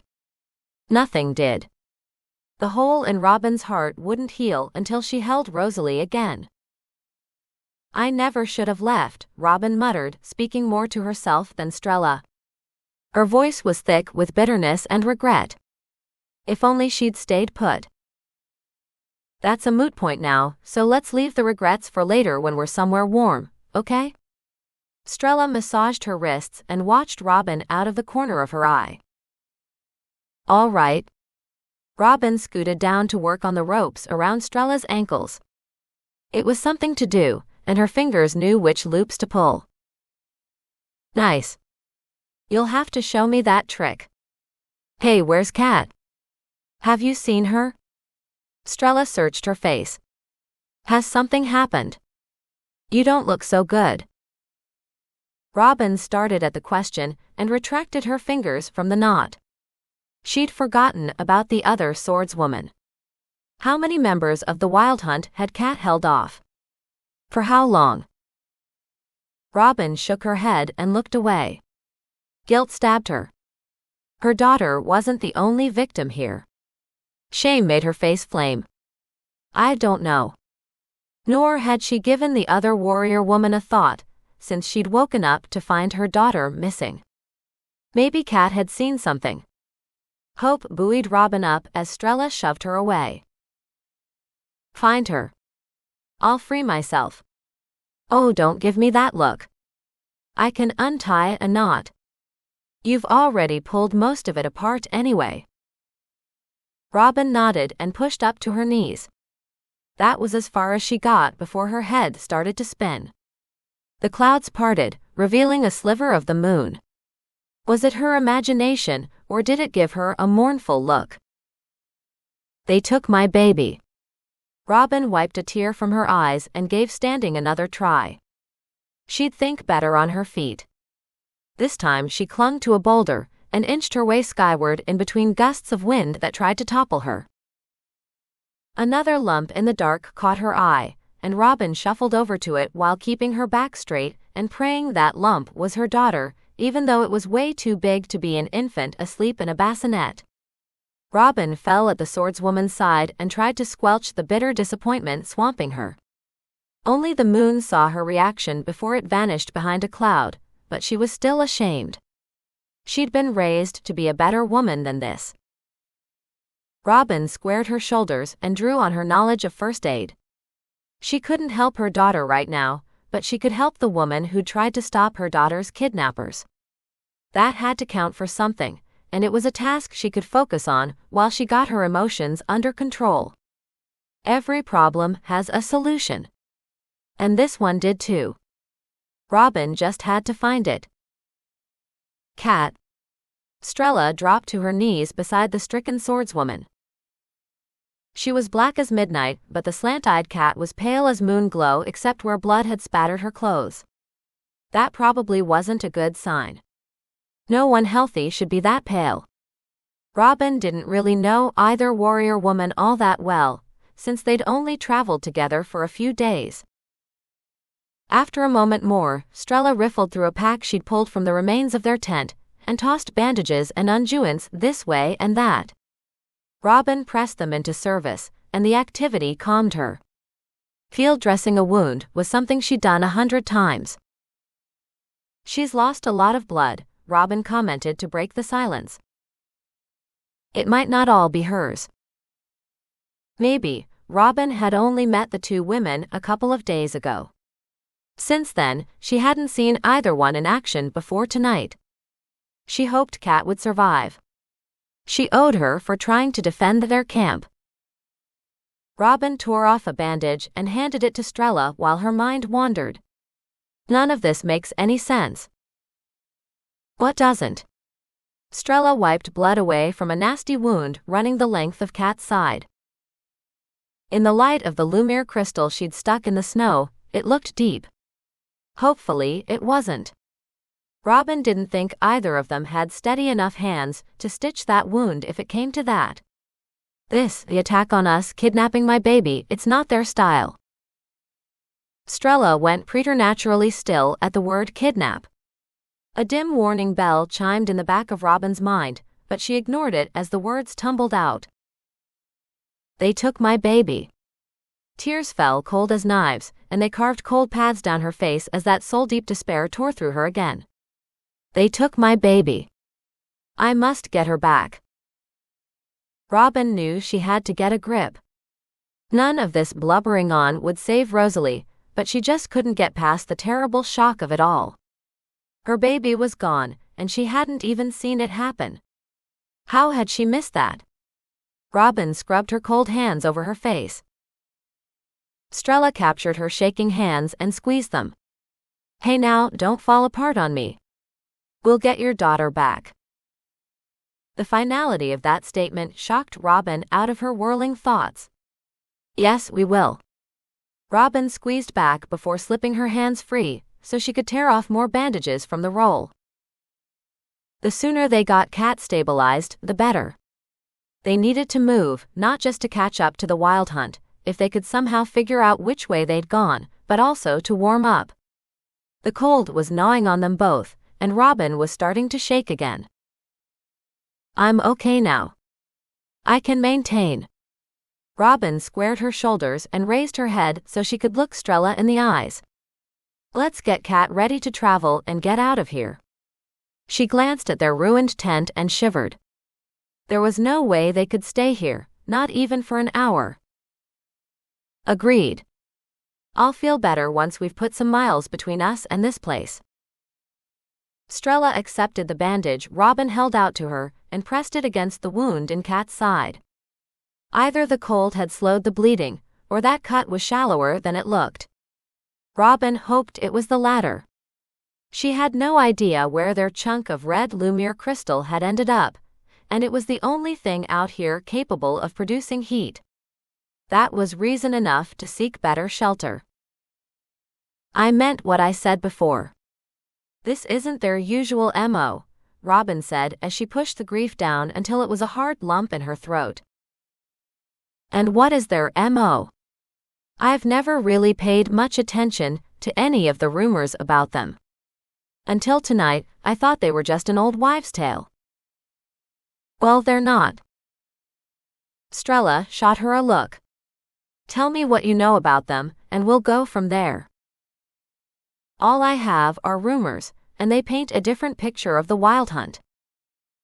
Nothing did. The hole in Robin's heart wouldn't heal until she held Rosalie again. I never should have left, Robin muttered, speaking more to herself than Strella. Her voice was thick with bitterness and regret. If only she'd stayed put. That's a moot point now, so let's leave the regrets for later when we're somewhere warm, okay? Strella massaged her wrists and watched Robin out of the corner of her eye. All right. Robin scooted down to work on the ropes around Strella's ankles. It was something to do, and her fingers knew which loops to pull. Nice. You'll have to show me that trick. Hey, where's Kat? Have you seen her? Strella searched her face. Has something happened? You don't look so good. Robin started at the question and retracted her fingers from the knot. She'd forgotten about the other swordswoman. How many members of the Wild Hunt had Kat held off? For how long? Robin shook her head and looked away. Guilt stabbed her. Her daughter wasn't the only victim here. Shame made her face flame. I don't know. Nor had she given the other warrior woman a thought, since she'd woken up to find her daughter missing. Maybe Kat had seen something. Hope buoyed Robin up as Strella shoved her away. Find her. I'll free myself. Oh, don't give me that look. I can untie a knot. You've already pulled most of it apart anyway. Robin nodded and pushed up to her knees. That was as far as she got before her head started to spin. The clouds parted, revealing a sliver of the moon. Was it her imagination, or did it give her a mournful look? They took my baby. Robin wiped a tear from her eyes and gave standing another try. She'd think better on her feet. This time she clung to a boulder and inched her way skyward in between gusts of wind that tried to topple her. Another lump in the dark caught her eye, and Robin shuffled over to it while keeping her back straight and praying that lump was her daughter, even though it was way too big to be an infant asleep in a bassinet. Robin fell at the swordswoman's side and tried to squelch the bitter disappointment swamping her. Only the moon saw her reaction before it vanished behind a cloud, but she was still ashamed. She'd been raised to be a better woman than this. Robin squared her shoulders and drew on her knowledge of first aid. She couldn't help her daughter right now, but she could help the woman who'd tried to stop her daughter's kidnappers. That had to count for something, and it was a task she could focus on while she got her emotions under control. Every problem has a solution. And this one did too. Robin just had to find it. Kat. Strella dropped to her knees beside the stricken swordswoman. She was black as midnight, but the slant-eyed Kat was pale as moon glow except where blood had spattered her clothes. That probably wasn't a good sign. No one healthy should be that pale. Robin didn't really know either warrior woman all that well, since they'd only traveled together for a few days. After a moment more, Strella riffled through a pack she'd pulled from the remains of their tent, and tossed bandages and unguents this way and that. Robin pressed them into service, and the activity calmed her. Field dressing a wound was something she'd done 100 times. She's lost a lot of blood, Robin commented to break the silence. It might not all be hers. Maybe. Robin had only met the two women a couple of days ago. Since then, she hadn't seen either one in action before tonight. She hoped Kat would survive. She owed her for trying to defend their camp. Robin tore off a bandage and handed it to Strella while her mind wandered. None of this makes any sense. What doesn't? Strella wiped blood away from a nasty wound running the length of Kat's side. In the light of the Lumir crystal she'd stuck in the snow, it looked deep. Hopefully, it wasn't. Robin didn't think either of them had steady enough hands to stitch that wound if it came to that. The attack on us, kidnapping my baby, it's not their style. Strella went preternaturally still at the word kidnap. A dim warning bell chimed in the back of Robin's mind, but she ignored it as the words tumbled out. They took my baby. Tears fell cold as knives, and they carved cold paths down her face as that soul-deep despair tore through her again. They took my baby. I must get her back. Robin knew she had to get a grip. None of this blubbering on would save Rosalie, but she just couldn't get past the terrible shock of it all. Her baby was gone, and she hadn't even seen it happen. How had she missed that? Robin scrubbed her cold hands over her face. Strella captured her shaking hands and squeezed them. Hey now, don't fall apart on me. We'll get your daughter back. The finality of that statement shocked Robin out of her whirling thoughts. Yes, we will. Robin squeezed back before slipping her hands free, so she could tear off more bandages from the roll. The sooner they got Kat stabilized, the better. They needed to move, not just to catch up to the wild hunt, if they could somehow figure out which way they'd gone, but also to warm up. The cold was gnawing on them both, and Robin was starting to shake again. I'm okay now. I can maintain. Robin squared her shoulders and raised her head so she could look Strella in the eyes. Let's get Kat ready to travel and get out of here. She glanced at their ruined tent and shivered. There was no way they could stay here, not even for an hour. Agreed. I'll feel better once we've put some miles between us and this place. Strella accepted the bandage Robin held out to her and pressed it against the wound in Kat's side. Either the cold had slowed the bleeding, or that cut was shallower than it looked. Robin hoped it was the latter. She had no idea where their chunk of red Lumir crystal had ended up, and it was the only thing out here capable of producing heat. That was reason enough to seek better shelter. I meant what I said before. This isn't their usual MO, Robin said as she pushed the grief down until it was a hard lump in her throat. And what is their MO? I've never really paid much attention to any of the rumors about them. Until tonight, I thought they were just an old wives' tale. Well, they're not. Strella shot her a look. Tell me what you know about them, and we'll go from there. All I have are rumors, and they paint a different picture of the wild hunt.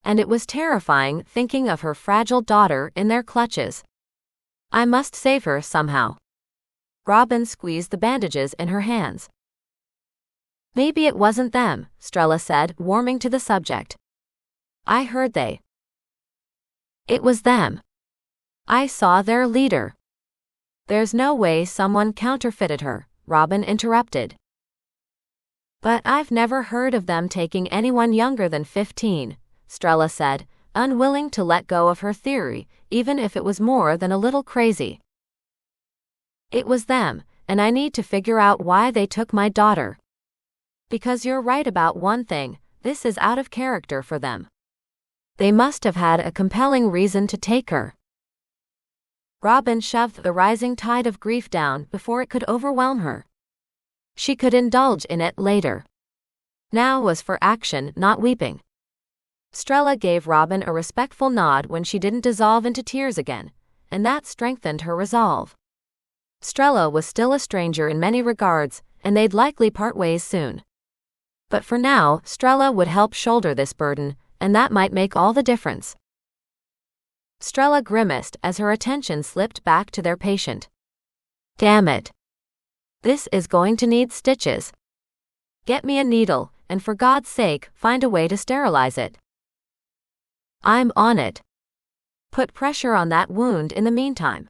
And it was terrifying thinking of her fragile daughter in their clutches. I must save her somehow. Robin squeezed the bandages in her hands. Maybe it wasn't them, Strella said, warming to the subject. I heard they. It was them. I saw their leader. There's no way someone counterfeited her, Robin interrupted. But I've never heard of them taking anyone younger than 15, Strella said, unwilling to let go of her theory, even if it was more than a little crazy. It was them, and I need to figure out why they took my daughter. Because you're right about one thing, this is out of character for them. They must have had a compelling reason to take her. Robin shoved the rising tide of grief down before it could overwhelm her. She could indulge in it later. Now was for action, not weeping. Strella gave Robin a respectful nod when she didn't dissolve into tears again, and that strengthened her resolve. Strella was still a stranger in many regards, and they'd likely part ways soon. But for now, Strella would help shoulder this burden, and that might make all the difference. Strella grimaced as her attention slipped back to their patient. Damn it. This is going to need stitches. Get me a needle, and for God's sake, find a way to sterilize it. I'm on it. Put pressure on that wound in the meantime.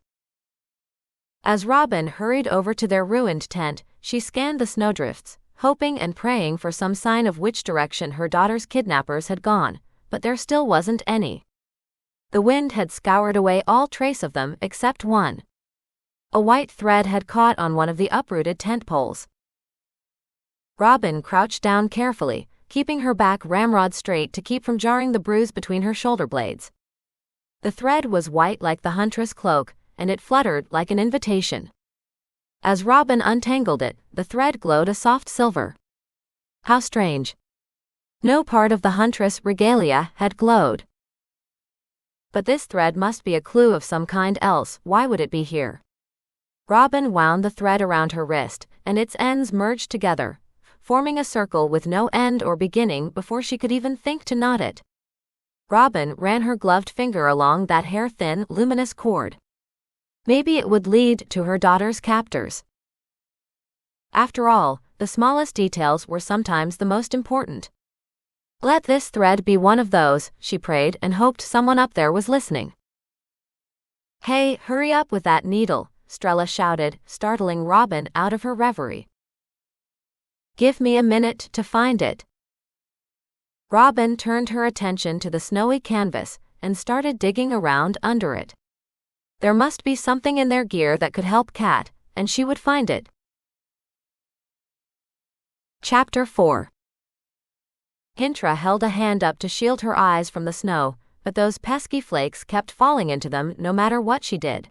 As Robin hurried over to their ruined tent, she scanned the snowdrifts, hoping and praying for some sign of which direction her daughter's kidnappers had gone, but there still wasn't any. The wind had scoured away all trace of them except one. A white thread had caught on one of the uprooted tent poles. Robin crouched down carefully, keeping her back ramrod straight to keep from jarring the bruise between her shoulder blades. The thread was white like the Huntress cloak, and it fluttered like an invitation. As Robin untangled it, the thread glowed a soft silver. How strange. No part of the Huntress regalia had glowed. But this thread must be a clue of some kind, else why would it be here? Robin wound the thread around her wrist, and its ends merged together, forming a circle with no end or beginning before she could even think to knot it. Robin ran her gloved finger along that hair-thin, luminous cord. Maybe it would lead to her daughter's captors. After all, the smallest details were sometimes the most important. Let this thread be one of those, she prayed and hoped someone up there was listening. Hey, hurry up with that needle, Strella shouted, startling Robin out of her reverie. Give me a minute to find it. Robin turned her attention to the snowy canvas and started digging around under it. There must be something in their gear that could help Cat, and she would find it. Chapter 4. Pinter held a hand up to shield her eyes from the snow, but those pesky flakes kept falling into them no matter what she did.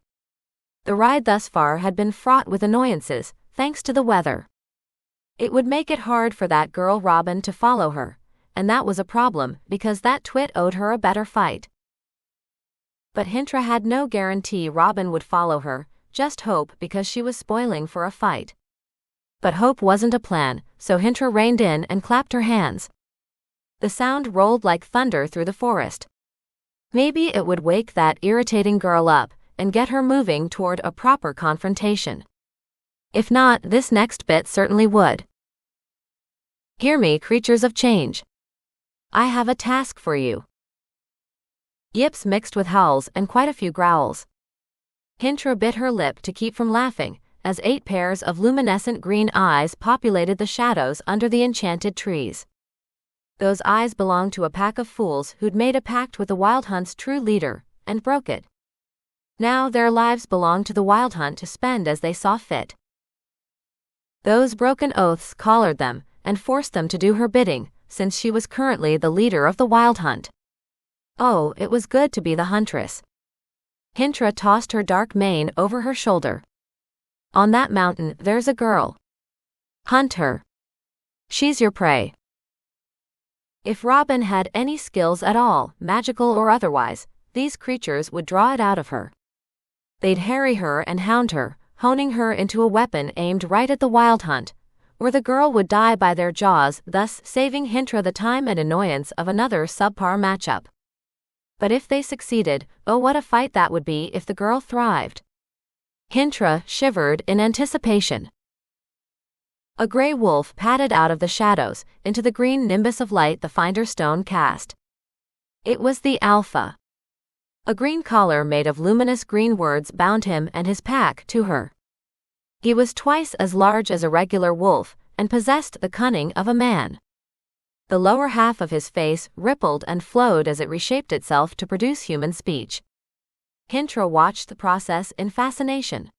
The ride thus far had been fraught with annoyances, thanks to the weather. It would make it hard for that girl Robin to follow her, and that was a problem because that twit owed her a better fight. But Pinter had no guarantee Robin would follow her, just hope because she was spoiling for a fight. But hope wasn't a plan, so Pinter reined in and clapped her hands. The sound rolled like thunder through the forest. Maybe it would wake that irritating girl up and get her moving toward a proper confrontation. If not, this next bit certainly would. Hear me, creatures of change. I have a task for you. Yips mixed with howls and quite a few growls. Pinter bit her lip to keep from laughing, as 8 pairs of luminescent green eyes populated the shadows under the enchanted trees. Those eyes belonged to a pack of fools who'd made a pact with the Wild Hunt's true leader, and broke it. Now their lives belonged to the Wild Hunt to spend as they saw fit. Those broken oaths collared them, and forced them to do her bidding, since she was currently the leader of the Wild Hunt. Oh, it was good to be the Huntress. Pinter tossed her dark mane over her shoulder. On that mountain there's a girl. Hunt her. She's your prey. If Robin had any skills at all, magical or otherwise, these creatures would draw it out of her. They'd harry her and hound her, honing her into a weapon aimed right at the Wild Hunt, or the girl would die by their jaws, thus saving Pinter the time and annoyance of another subpar matchup. But if they succeeded, oh what a fight that would be if the girl thrived. Pinter shivered in anticipation. A gray wolf padded out of the shadows, into the green nimbus of light the finder stone cast. It was the Alpha. A green collar made of luminous green words bound him and his pack to her. He was twice as large as a regular wolf, and possessed the cunning of a man. The lower half of his face rippled and flowed as it reshaped itself to produce human speech. Pinter watched the process in fascination.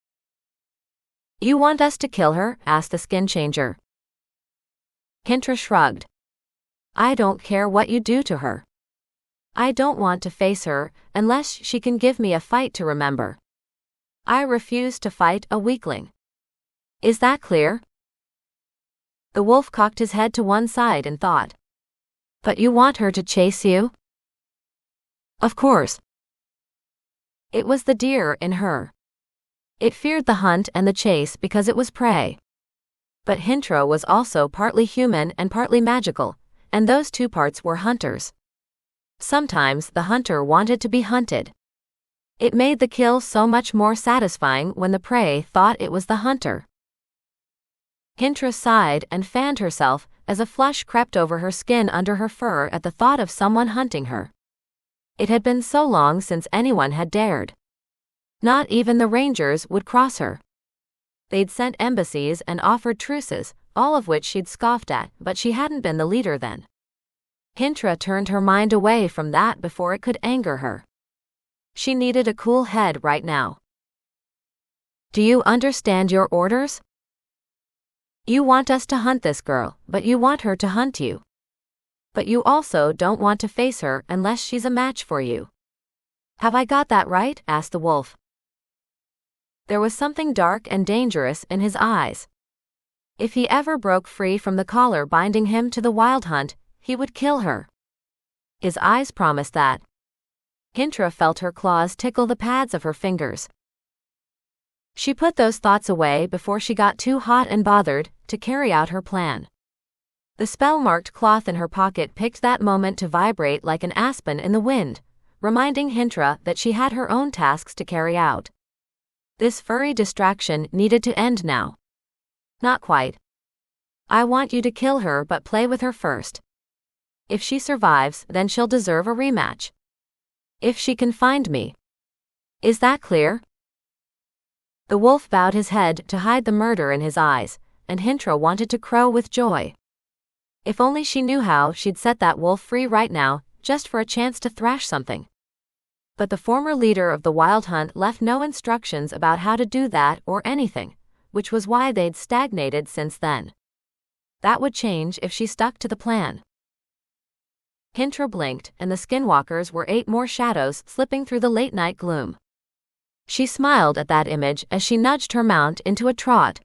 You want us to kill her? Asked the skin changer. Pinter shrugged. I don't care what you do to her. I don't want to face her, unless she can give me a fight to remember. I refuse to fight a weakling. Is that clear? The wolf cocked his head to one side and thought. But you want her to chase you? Of course. It was the deer in her. It feared the hunt and the chase because it was prey. But Pinter was also partly human and partly magical, and those two parts were hunters. Sometimes the hunter wanted to be hunted. It made the kill so much more satisfying when the prey thought it was the hunter. Pinter sighed and fanned herself as a flush crept over her skin under her fur at the thought of someone hunting her. It had been so long since anyone had dared. Not even the rangers would cross her. They'd sent embassies and offered truces, all of which she'd scoffed at, but she hadn't been the leader then. Intruder turned her mind away from that before it could anger her. She needed a cool head right now. Do you understand your orders? You want us to hunt this girl, but you want her to hunt you. But you also don't want to face her unless she's a match for you. Have I got that right? Asked the wolf. There was something dark and dangerous in his eyes. If he ever broke free from the collar binding him to the wild hunt, he would kill her. His eyes promised that. Intruder felt her claws tickle the pads of her fingers. She put those thoughts away before she got too hot and bothered to carry out her plan. The spell-marked cloth in her pocket picked that moment to vibrate like an aspen in the wind, reminding Intruder that she had her own tasks to carry out. This furry distraction needed to end now. Not quite. I want you to kill her, but play with her first. If she survives, then she'll deserve a rematch. If she can find me. Is that clear? The wolf bowed his head to hide the murder in his eyes, and Intruder wanted to crow with joy. If only she knew how she'd set that wolf free right now, just for a chance to thrash something. But the former leader of the wild hunt left no instructions about how to do that or anything, which was why they'd stagnated since then. That would change if she stuck to the plan. Intruder blinked, and the skinwalkers were 8 more shadows slipping through the late-night gloom. She smiled at that image as she nudged her mount into a trot.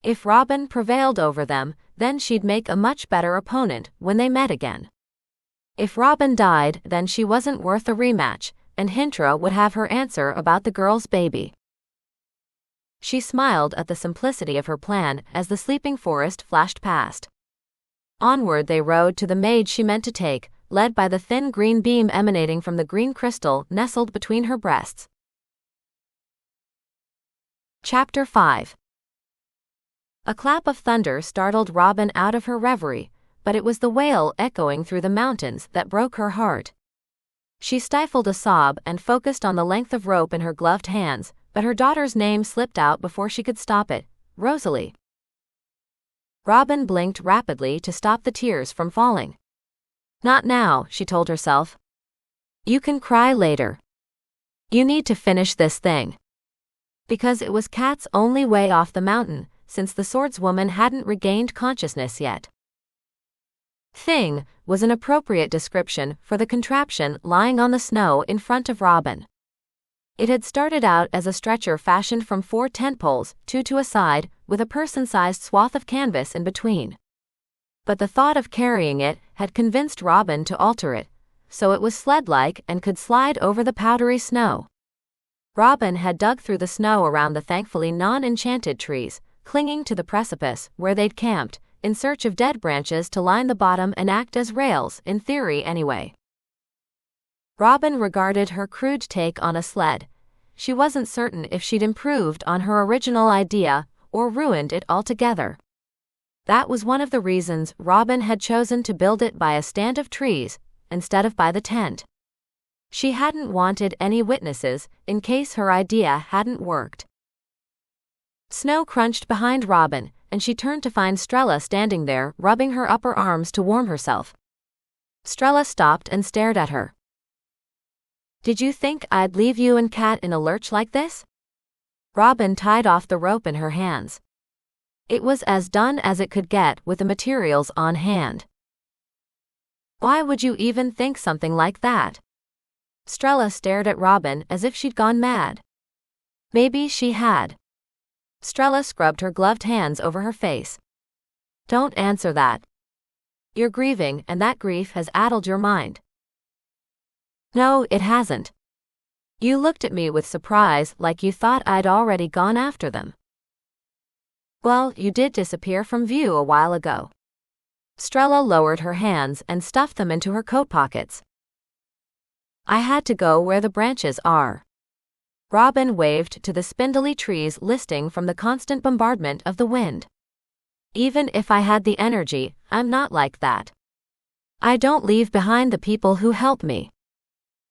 If Robin prevailed over them, then she'd make a much better opponent when they met again. If Robin died, then she wasn't worth a rematch, and Intruder would have her answer about the girl's baby. She smiled at the simplicity of her plan as the sleeping forest flashed past. Onward they rode to the maid she meant to take, led by the thin green beam emanating from the green crystal nestled between her breasts. Chapter 5. A clap of thunder startled Robin out of her reverie, but it was the wail echoing through the mountains that broke her heart. She stifled a sob and focused on the length of rope in her gloved hands, but her daughter's name slipped out before she could stop it. Rosalie. Robin blinked rapidly to stop the tears from falling. Not now, she told herself. You can cry later. You need to finish this thing. Because it was Kat's only way off the mountain, since the swordswoman hadn't regained consciousness yet. Thing was an appropriate description for the contraption lying on the snow in front of Robin. It had started out as a stretcher fashioned from 4 tent poles, 2 to a side, with a person-sized swath of canvas in between. But the thought of carrying it had convinced Robin to alter it, so it was sled-like and could slide over the powdery snow. Robin had dug through the snow around the thankfully non-enchanted trees, clinging to the precipice where they'd camped, in search of dead branches to line the bottom and act as rails, in theory anyway. Robin regarded her crude take on a sled. She wasn't certain if she'd improved on her original idea or ruined it altogether. That was one of the reasons Robin had chosen to build it by a stand of trees instead of by the tent. She hadn't wanted any witnesses in case her idea hadn't worked. Snow crunched behind Robin, and she turned to find Strella standing there, rubbing her upper arms to warm herself. Strella stopped and stared at her. Did you think I'd leave you and Kat in a lurch like this? Robin tied off the rope in her hands. It was as done as it could get with the materials on hand. Why would you even think something like that? Strella stared at Robin as if she'd gone mad. Maybe she had. Strella scrubbed her gloved hands over her face. Don't answer that. You're grieving, and that grief has addled your mind. No, it hasn't. You looked at me with surprise like you thought I'd already gone after them. Well, you did disappear from view a while ago. Strella lowered her hands and stuffed them into her coat pockets. I had to go where the branches are. Robin waved to the spindly trees listing from the constant bombardment of the wind. Even if I had the energy, I'm not like that. I don't leave behind the people who help me.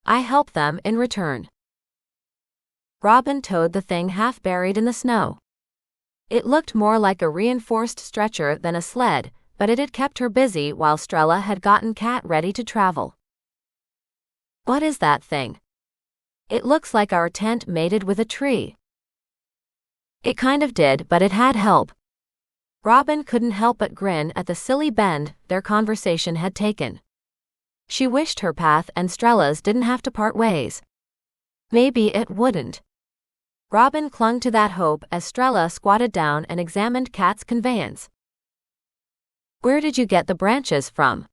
I help them in return. Robin towed the thing half buried in the snow. It looked more like a reinforced stretcher than a sled, but it had kept her busy while Strella had gotten Cat ready to travel. What is that thing? It looks like our tent mated with a tree. It kind of did, but it had help. Robin couldn't help but grin at the silly bend their conversation had taken. She wished her path and Strella's didn't have to part ways. Maybe it wouldn't. Robin clung to that hope as Strella squatted down and examined Cat's conveyance. Where did you get the branches from?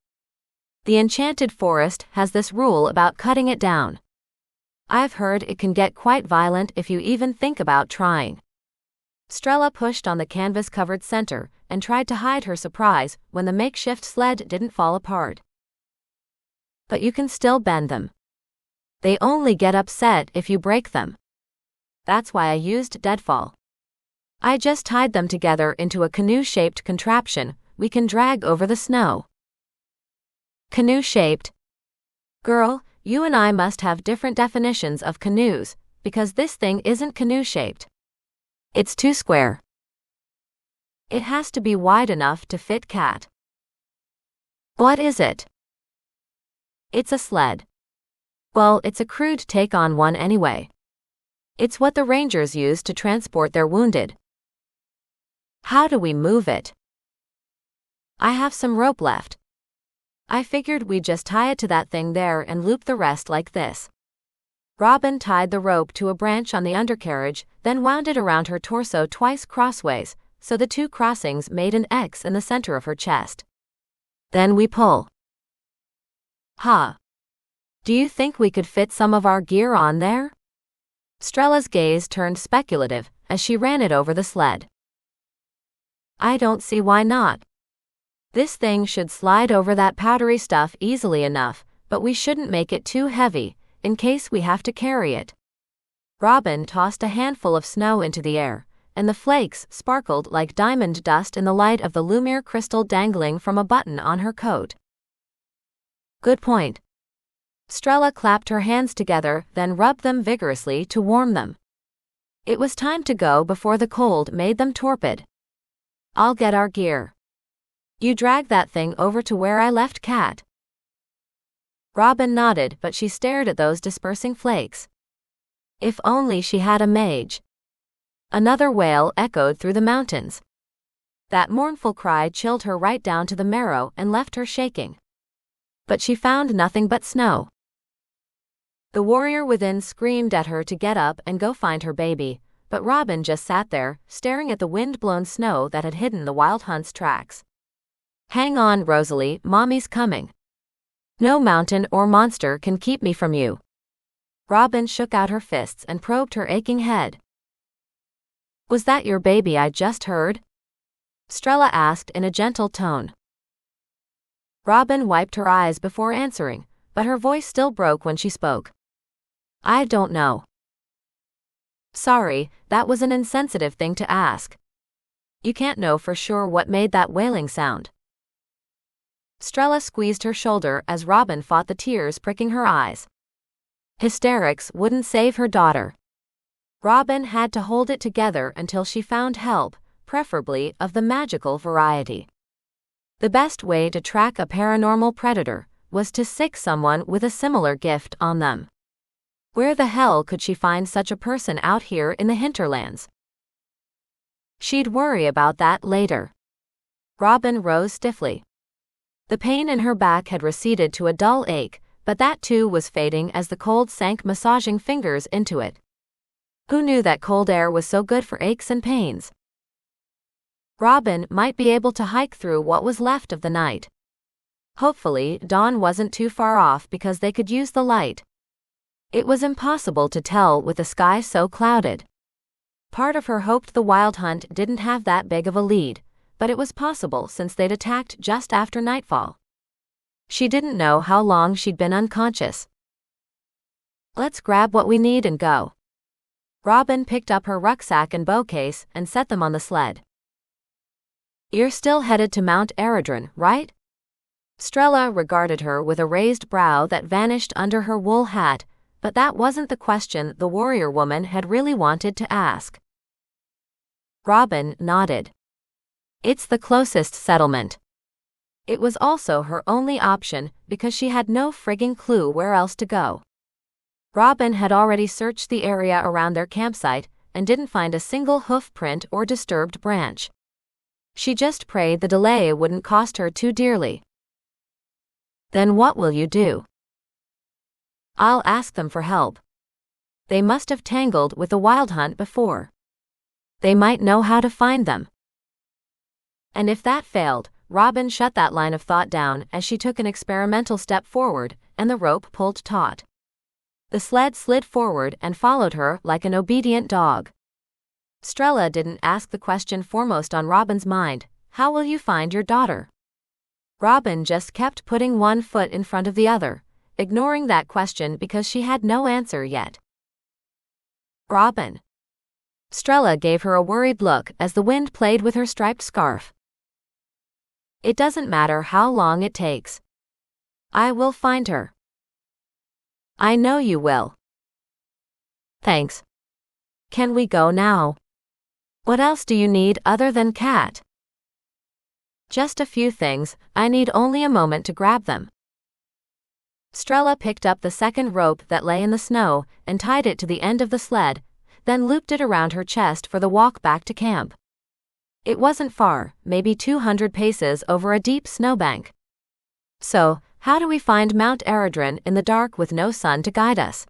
The enchanted forest has this rule about cutting it down. I've heard it can get quite violent if you even think about trying. Strella pushed on the canvas-covered center and tried to hide her surprise when the makeshift sled didn't fall apart. But you can still bend them. They only get upset if you break them. That's why I used deadfall. I just tied them together into a canoe-shaped contraption we can drag over the snow. Canoe-shaped? Girl, you and I must have different definitions of canoes, because this thing isn't canoe-shaped. It's too square. It has to be wide enough to fit Cat. What is it? It's a sled. Well, it's a crude take on one anyway. It's what the Rangers use to transport their wounded. How do we move it? I have some rope left. I figured we'd just tie it to that thing there and loop the rest like this. Robin tied the rope to a branch on the undercarriage, then wound it around her torso twice crossways, so the two crossings made an X in the center of her chest. Then we pull. Huh. Do you think we could fit some of our gear on there? Strella's gaze turned speculative as she ran it over the sled. I don't see why not. This thing should slide over that powdery stuff easily enough, but we shouldn't make it too heavy, in case we have to carry it. Robin tossed a handful of snow into the air, and the flakes sparkled like diamond dust in the light of the Lumiere crystal dangling from a button on her coat. Good point. Strella clapped her hands together, then rubbed them vigorously to warm them. It was time to go before the cold made them torpid. I'll get our gear. You drag that thing over to where I left Cat. Robin nodded, but she stared at those dispersing flakes. If only she had a mage. Another wail echoed through the mountains. That mournful cry chilled her right down to the marrow and left her shaking. But she found nothing but snow. The warrior within screamed at her to get up and go find her baby, but Robin just sat there, staring at the wind-blown snow that had hidden the wild hunt's tracks. Hang on, Rosalie, Mommy's coming. No mountain or monster can keep me from you. Robin shook out her fists and probed her aching head. Was that your baby I just heard? Strella asked in a gentle tone. Robin wiped her eyes before answering, but her voice still broke when she spoke. I don't know. Sorry, that was an insensitive thing to ask. You can't know for sure what made that wailing sound. Strella squeezed her shoulder as Robin fought the tears pricking her eyes. Hysterics wouldn't save her daughter. Robin had to hold it together until she found help, preferably of the magical variety. The best way to track a paranormal predator was to sic someone with a similar gift on them. Where the hell could she find such a person out here in the hinterlands? She'd worry about that later. Robin rose stiffly. The pain in her back had receded to a dull ache, but that too was fading as the cold sank massaging fingers into it. Who knew that cold air was so good for aches and pains? Robin might be able to hike through what was left of the night. Hopefully, dawn wasn't too far off because they could use the light. It was impossible to tell with the sky so clouded. Part of her hoped the wild hunt didn't have that big of a lead, but it was possible since they'd attacked just after nightfall. She didn't know how long she'd been unconscious. Let's grab what we need and go. Robin picked up her rucksack and bow case and set them on the sled. You're still headed to Mount Eredron, right? Strella regarded her with a raised brow that vanished under her wool hat, but that wasn't the question the warrior woman had really wanted to ask. Robin nodded. It's the closest settlement. It was also her only option because she had no frigging clue where else to go. Robin had already searched the area around their campsite and didn't find a single hoof print or disturbed branch. She just prayed the delay wouldn't cost her too dearly. Then what will you do? I'll ask them for help. They must have tangled with the wild hunt before. They might know how to find them. And if that failed, Robin shut that line of thought down as she took an experimental step forward and the rope pulled taut. The sled slid forward and followed her like an obedient dog. Strella didn't ask the question foremost on Robin's mind, how will you find your daughter? Robin just kept putting one foot in front of the other, ignoring that question because she had no answer yet. Robin. Strella gave her a worried look as the wind played with her striped scarf. It doesn't matter how long it takes. I will find her. I know you will. Thanks. Can we go now? What else do you need other than Cat? Just a few things, I need only a moment to grab them. Strella picked up the second rope that lay in the snow and tied it to the end of the sled, then looped it around her chest for the walk back to camp. It wasn't far, maybe 200 paces over a deep snowbank. So, how do we find Mount Eredrin in the dark with no sun to guide us?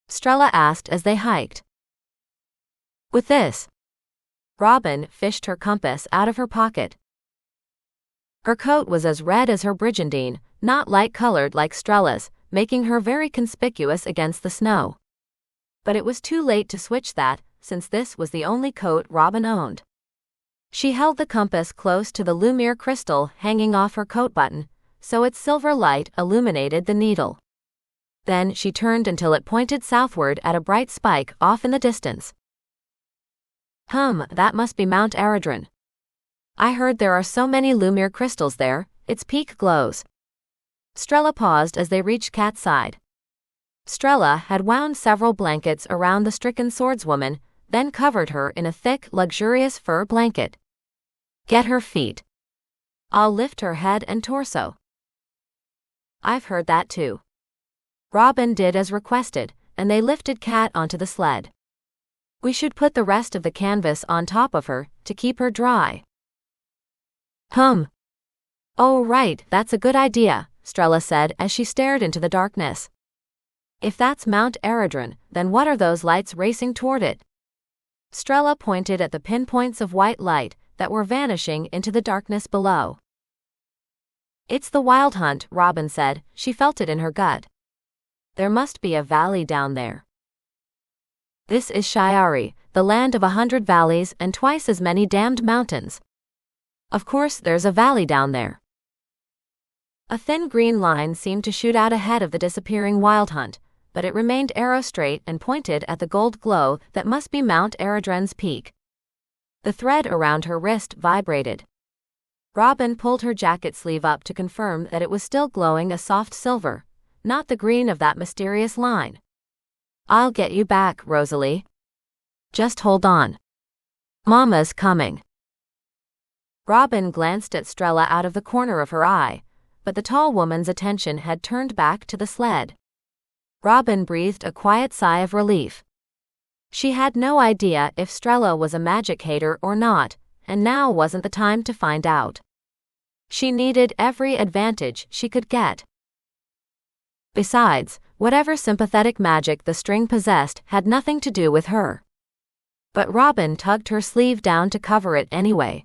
Strella asked as they hiked. With this. Robin fished her compass out of her pocket. Her coat was as red as her brigandine, not light-colored like Strella's, making her very conspicuous against the snow. But it was too late to switch that, since this was the only coat Robin owned. She held the compass close to the Lumiere crystal hanging off her coat button, so its silver light illuminated the needle. Then she turned until it pointed southward at a bright spike off in the distance. That must be Mount Eredrin. I heard there are so many Lumiere crystals there, its peak glows. Strella paused as they reached Cat's side. Strella had wound several blankets around the stricken swordswoman, then covered her in a thick, luxurious fur blanket. Get her feet. I'll lift her head and torso. I've heard that too. Robin did as requested, and they lifted Cat onto the sled. We should put the rest of the canvas on top of her, to keep her dry. Oh right, that's a good idea, Strella said as she stared into the darkness. If that's Mount Eredrin, then what are those lights racing toward it? Strella pointed at the pinpoints of white light that were vanishing into the darkness below. It's the wild hunt, Robin said. She felt it in her gut. There must be a valley down there. This is Shiari, the land of 100 valleys and twice as many damned mountains. Of course there's a valley down there. A thin green line seemed to shoot out ahead of the disappearing wild hunt, but it remained arrow-straight and pointed at the gold glow that must be Mount Eredrin's peak. The thread around her wrist vibrated. Robin pulled her jacket sleeve up to confirm that it was still glowing a soft silver, not the green of that mysterious line. I'll get you back, Rosalie. Just hold on. Mama's coming. Robin glanced at Strella out of the corner of her eye, but the tall woman's attention had turned back to the sled. Robin breathed a quiet sigh of relief. She had no idea if Strella was a magic hater or not, and now wasn't the time to find out. She needed every advantage she could get. Besides, whatever sympathetic magic the string possessed had nothing to do with her. But Robin tugged her sleeve down to cover it anyway.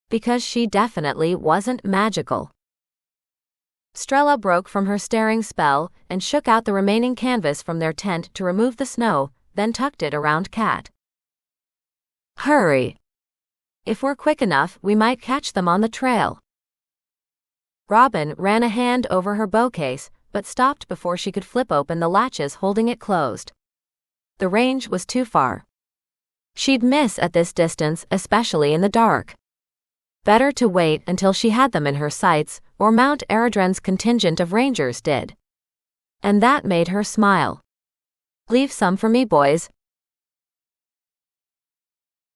Because she definitely wasn't magical. Strella broke from her staring spell and shook out the remaining canvas from their tent to remove the snow, then tucked it around Cat. Hurry! If we're quick enough, we might catch them on the trail. Robin ran a hand over her bow case, but stopped before she could flip open the latches holding it closed. The range was too far. She'd miss at this distance, especially in the dark. Better to wait until she had them in her sights, or Mount Eredrin's contingent of rangers did. And that made her smile. Leave some for me, boys.